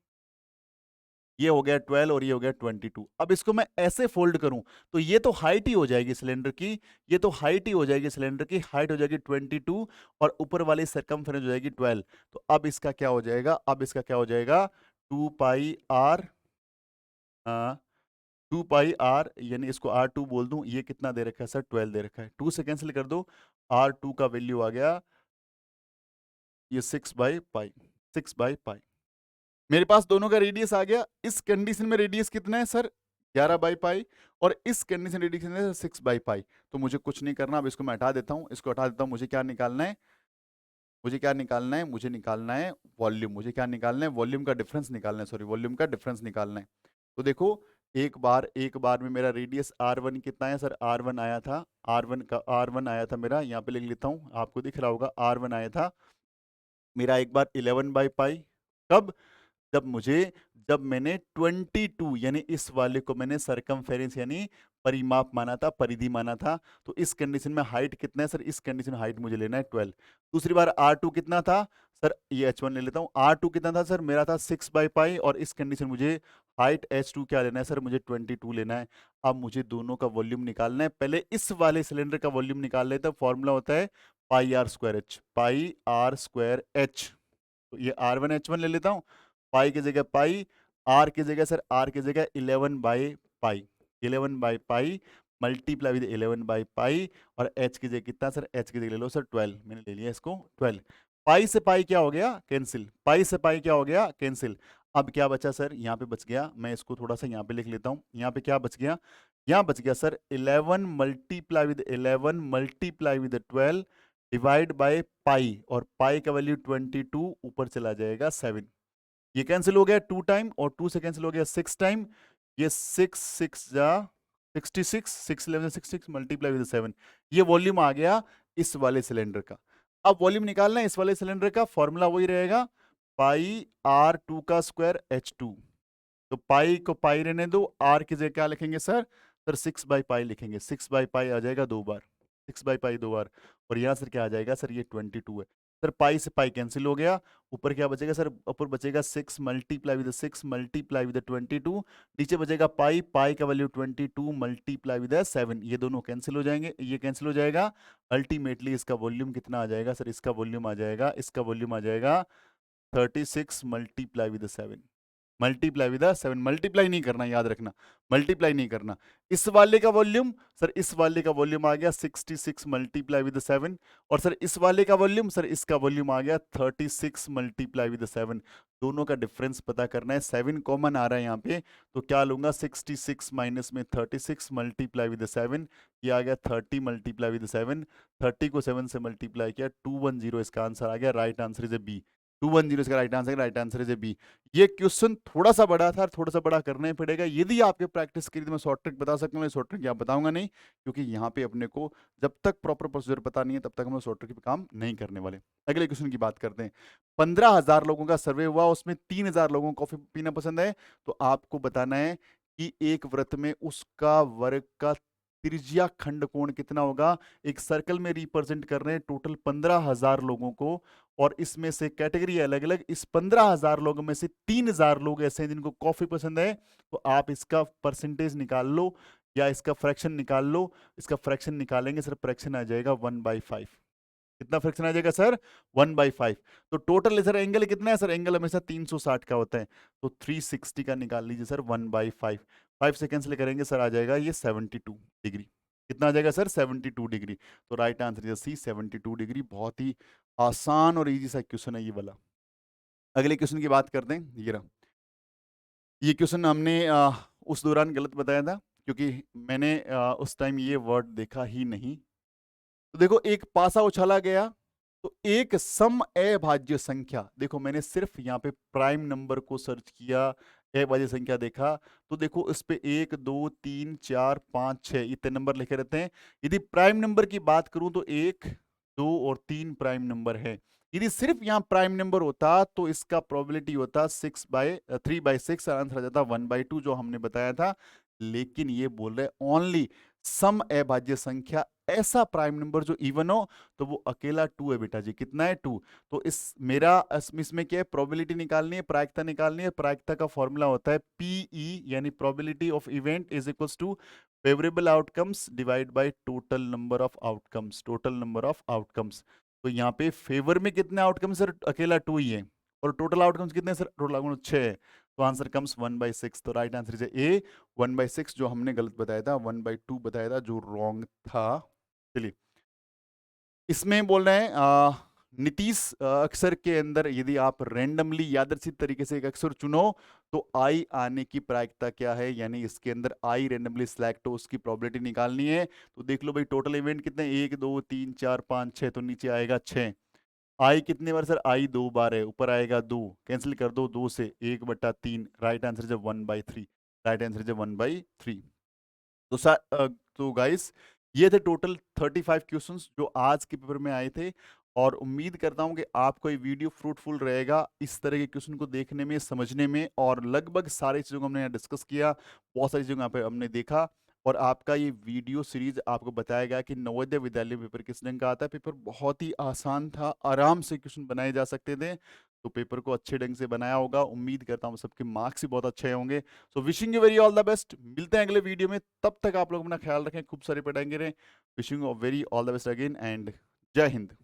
ये हो गया 12 और ये हो गया 22। अब इसको मैं ऐसे फोल्ड करूं तो ये तो हाइट ही हो जाएगी सिलेंडर की, ये तो हाइट ही हो जाएगी सिलेंडर की, हाइट हो जाएगी 22 और ऊपर वाली सरकमफेरेंस हो जाएगी 12। तो अब इसका क्या हो जाएगा, अब इसका क्या हो जाएगा 2πr, 2πr, यानी इसको r2 बोल दूं, ये कितना दे रखा है सर 12 दे रखा है, 2 से कैंसिल कर दो, r2 का वैल्यू आ गया ये 6/पाई, 6/पाई। मेरे पास दोनों का रेडियस आ गया, इस कंडीशन में रेडियस कितना है सर 11/पाई और इस कंडीशन रेडियस है 6/पाई। तो मुझे कुछ नहीं करना, अब इसको मैं हटा देता हूं, इसको हटा देता हूं। मुझे क्या निकालना है, मुझे क्या निकालना है, मुझे निकालना है वॉल्यूम, मुझे क्या निकालना है, वॉल्यूम का डिफरेंस निकालना है, सॉरी वॉल्यूम का डिफरेंस निकालना है। तो देखो एक बार में मेरा रेडियस r1 कितना है सर, r1 आया था, r1 आया था मेरा, यहाँ पे लिख लेता हूँ, आपको दिख रहा होगा r1 आया था मेरा एक बार 11/पाई। कब, जब मैंने 22 यानी इस वाले को मैंने सरकमफेरेंस यानी परिमाप माना था, परिधि माना था। तो इस कंडीशन में हाइट कितना है सर, इस कंडीशन में हाइट मुझे लेना है 12। दूसरी बार r2 कितना था सर, ये h1 ले लेता हूँ, r2 कितना था सर, मेरा था 6/पाई और इस कंडीशन मुझे हाइट h2 क्या लेना है सर, मुझे 22 लेना है। अब मुझे दोनों का वॉल्यूम निकालना है, पहले इस वाले सिलेंडर का वॉल्यूम निकाल लेते हैं, फॉर्मूला होता है πr²h, πr²h। तो ये r1h1 ले लेता हूँ, पाई की जगह पाई, आर की जगह सर, आर की जगह 11/पाई, 11/पाई मल्टीप्लाई विद 11/पाई, और एच की जगह कितना सर, एच की जगह ले लो सर 12, मैंने ले लिया इसको 12। पाई से पाई क्या हो गया कैंसिल, पाई से पाई क्या हो गया कैंसिल। अब क्या बचा सर, यहाँ पे बच गया, मैं इसको थोड़ा सा यहाँ पे लिख लेता हूँ, यहाँ पे क्या बच गया, यहाँ बच गया sir 11 multiply with 11 multiply with 12 divide by pi, और पाई का वैल्यू 22, ऊपर चला जाएगा 7। ये कैंसिल हो गया 2 टाइम और 2 से कैंसिल हो गया 6 टाइम, ये 6 6 जा 66, 6 11 66 मल्टीप्लाई विद 7, ये वॉल्यूम आ गया इस वाले सिलेंडर का। अब वॉल्यूम निकालना है इस वाले सिलेंडर का, फॉर्मूला वही रहेगा पाई r2 का स्क्वायर h2। तो पाई को पाई रहने दो, r की जगह क्या लिखेंगे सर, 6/पाई लिखेंगे, 6/पाई आ जाएगा 2 बार, 6/पाई 2 बार, और यहाँ सर क्या आ जाएगा सर, ये 22 है सर, पाई से पाई कैंसिल हो गया, ऊपर क्या बचेगा सर, ऊपर बचेगा 6 मल्टीप्लाई विद 6 मल्टीप्लाई विद 22, नीचे बचेगा पाई, पाई का वैल्यू 22 मल्टीप्लाई विद 7, ये दोनों कैंसिल हो जाएंगे, ये कैंसिल हो जाएगा। अल्टीमेटली इसका वॉल्यूम कितना आ जाएगा सर, इसका वॉल्यूम आ जाएगा, इसका वॉल्यूम आ जाएगा 36 multiply with 7, multiply with 7, multiply नहीं करना, याद रखना मल्टीप्लाई नहीं करना। इस वाले का वॉल्यूम सर, इस वाले का वॉल्यूम आ गया 66 मल्टीप्लाई विद 7, और सर इस वाले का वॉल्यूम सर, इसका वॉल्यूम आ गया 36 मल्टीप्लाई विद 7। दोनों का डिफरेंस पता करना है, 7 कॉमन आ रहा है यहाँ पे, तो क्या लूंगा 66 माइनस में 36 मल्टीप्लाई विद 7, ये आ गया 30 मल्टीप्लाई विद 7, 30 को 7 से मल्टीप्लाई किया 210, इसका आंसर आ गया, right answer is A B. 210 इसका right answer is A B. ये क्वेश्चन थोड़ा सा बड़ा था, थोड़ा सा बड़ा करना ही पड़ेगा। यदि आपके प्रैक्टिस के लिए तो मैं शॉर्ट ट्रिक बता सकता हूँ, शॉर्ट ट्रिक यहाँ बताऊंगा नहीं, क्योंकि यहाँ पे अपने को जब तक प्रॉपर प्रोसीजर पता नहीं है तब तक हम लोग शॉर्ट ट्रिक पे काम नहीं करने वाले। अगले क्वेश्चन की बात करते हैं। 15,000 लोगों का सर्वे हुआ, उसमें 3,000 लोगों को कॉफी पीना पसंद है। तो आपको बताना है कि एक व्रत में उसका वर्ग का त्रिज्या खंड कोण कितना होगा। एक सर्कल में रिप्रेजेंट कर रहे हैं टोटल 15,000 लोगों को, और इसमें से कैटेगरी अलग अलग। इस 15,000 लोगों में से 3,000 लोग ऐसे हैं जिनको कॉफी पसंद है। तो आप इसका परसेंटेज निकाल लो या इसका फ्रैक्शन निकाल लो। इसका फ्रैक्शन निकालेंगे सर, फ्रैक्शन आ जाएगा 1/5। कितना फ्रैक्शन आ जाएगा सर? 1/5। तो टोटल सर एंगल कितना है सर? एंगल हमेशा 360 का होता है, तो 360 का निकाल लीजिए सर 1/5। 5 से कैंसिल करेंगे सर, आ जाएगा ये 72 डिग्री। कितना आ जाएगा सर? 72 डिग्री। तो right answer is C, 72 degree. बहुत ही आसान और इजी सा क्वेश्चन है ये वाला। अगले क्वेश्चन की बात करते हैं। ये रहा, ये क्वेश्चन हमने उस दौरान गलत बताया था, क्योंकि मैंने उस टाइम ये वर्ड देखा ही नहीं। तो देखो, एक पासा उछाला गया, तो एक सम अभाज्य संख्या, देखो मैंने सिर्फ यहाँ पे प्राइम नंबर को सर्च किया, अभाज्य संख्या देखा, तो देखो इस पे 1 2 3 4 5 6 इतने नंबर लिखे रहते हैं। यदि प्राइम नंबर की बात करूं तो 1 2 और 3 प्राइम नंबर है। यदि सिर्फ यहाँ प्राइम नंबर होता तो इसका प्रोबेबिलिटी होता 3/6, आंसर आ जाता 1/2 जो हमने बताया था। लेकिन ये बोल रहे ओनली सम अभाज्य संख्या, ऐसा प्राइम नंबर जो इवन हो, तो वो अकेला 2 है बेटा जी। कितना है? 2। तो इसमें क्या है? प्रोबेबिलिटी निकालनी है, प्रायिकता निकालनी है। प्रायिकता का फॉर्मूला होता है पीई, यानी probability of event is equals to favourable outcomes divide by total number of outcomes, total number of outcomes. तो यहाँ पे फेवर में कितने आउटकम्स सर? अकेला 2 ही है। और टोटल आउटकम्स कितने सर? टोटल आउटकम्स 6 है। तो आंसर कम्स 1/6। तो राइट आंसर इज ए 1/6, जो हमने गलत बताया था, 1/2 बताया था जो रॉन्ग था। चलिए, इसमें बोल रहे हैं नीतीश अक्षर के अंदर यदि आप रैंडमली यादृच्छिक तरीके से एक अक्षर चुनो तो आई आने की प्रायिकता क्या है, यानी इसके अंदर आई रैंडमली सिलेक्ट हो, उसकी प्रोबेबिलिटी निकालनी है। तो देख लो भाई, टोटल इवेंट कितने? 1 2 3 4 5 6, तो नीचे आएगा 6। आई कितने बार सर? आई 2 बार है, ऊपर आएगा 2, कैंसिल कर दो 2 से, 1/3। राइट आंसर जब 1/3, राइट आंसर जब 1/3। तो तो गाइस, ये थे टोटल 35 क्वेश्चंस जो आज के पेपर में आए थे, और उम्मीद करता हूं कि आपको ये वीडियो फ्रूटफुल रहेगा इस तरह के क्वेश्चन को देखने में, समझने में। और लगभग सारी चीज़ों को हमने यहाँ डिस्कस किया, बहुत सारी चीज़ों को हमने देखा। और आपका ये वीडियो सीरीज आपको बताया गया कि नवोदय विद्यालय पेपर किस ढंग का आता है। पेपर बहुत ही आसान था, आराम से क्वेश्चन बनाए जा सकते थे। तो पेपर को अच्छे ढंग से बनाया होगा, उम्मीद करता हूँ सबके मार्क्स भी बहुत अच्छे होंगे। So wishing you very all the best. मिलते हैं अगले वीडियो में, तब तक आप लोग अपना ख्याल रखें, खूब सारे पढ़ाएंगे रहें। Wishing you very all the best again, and जय हिंद।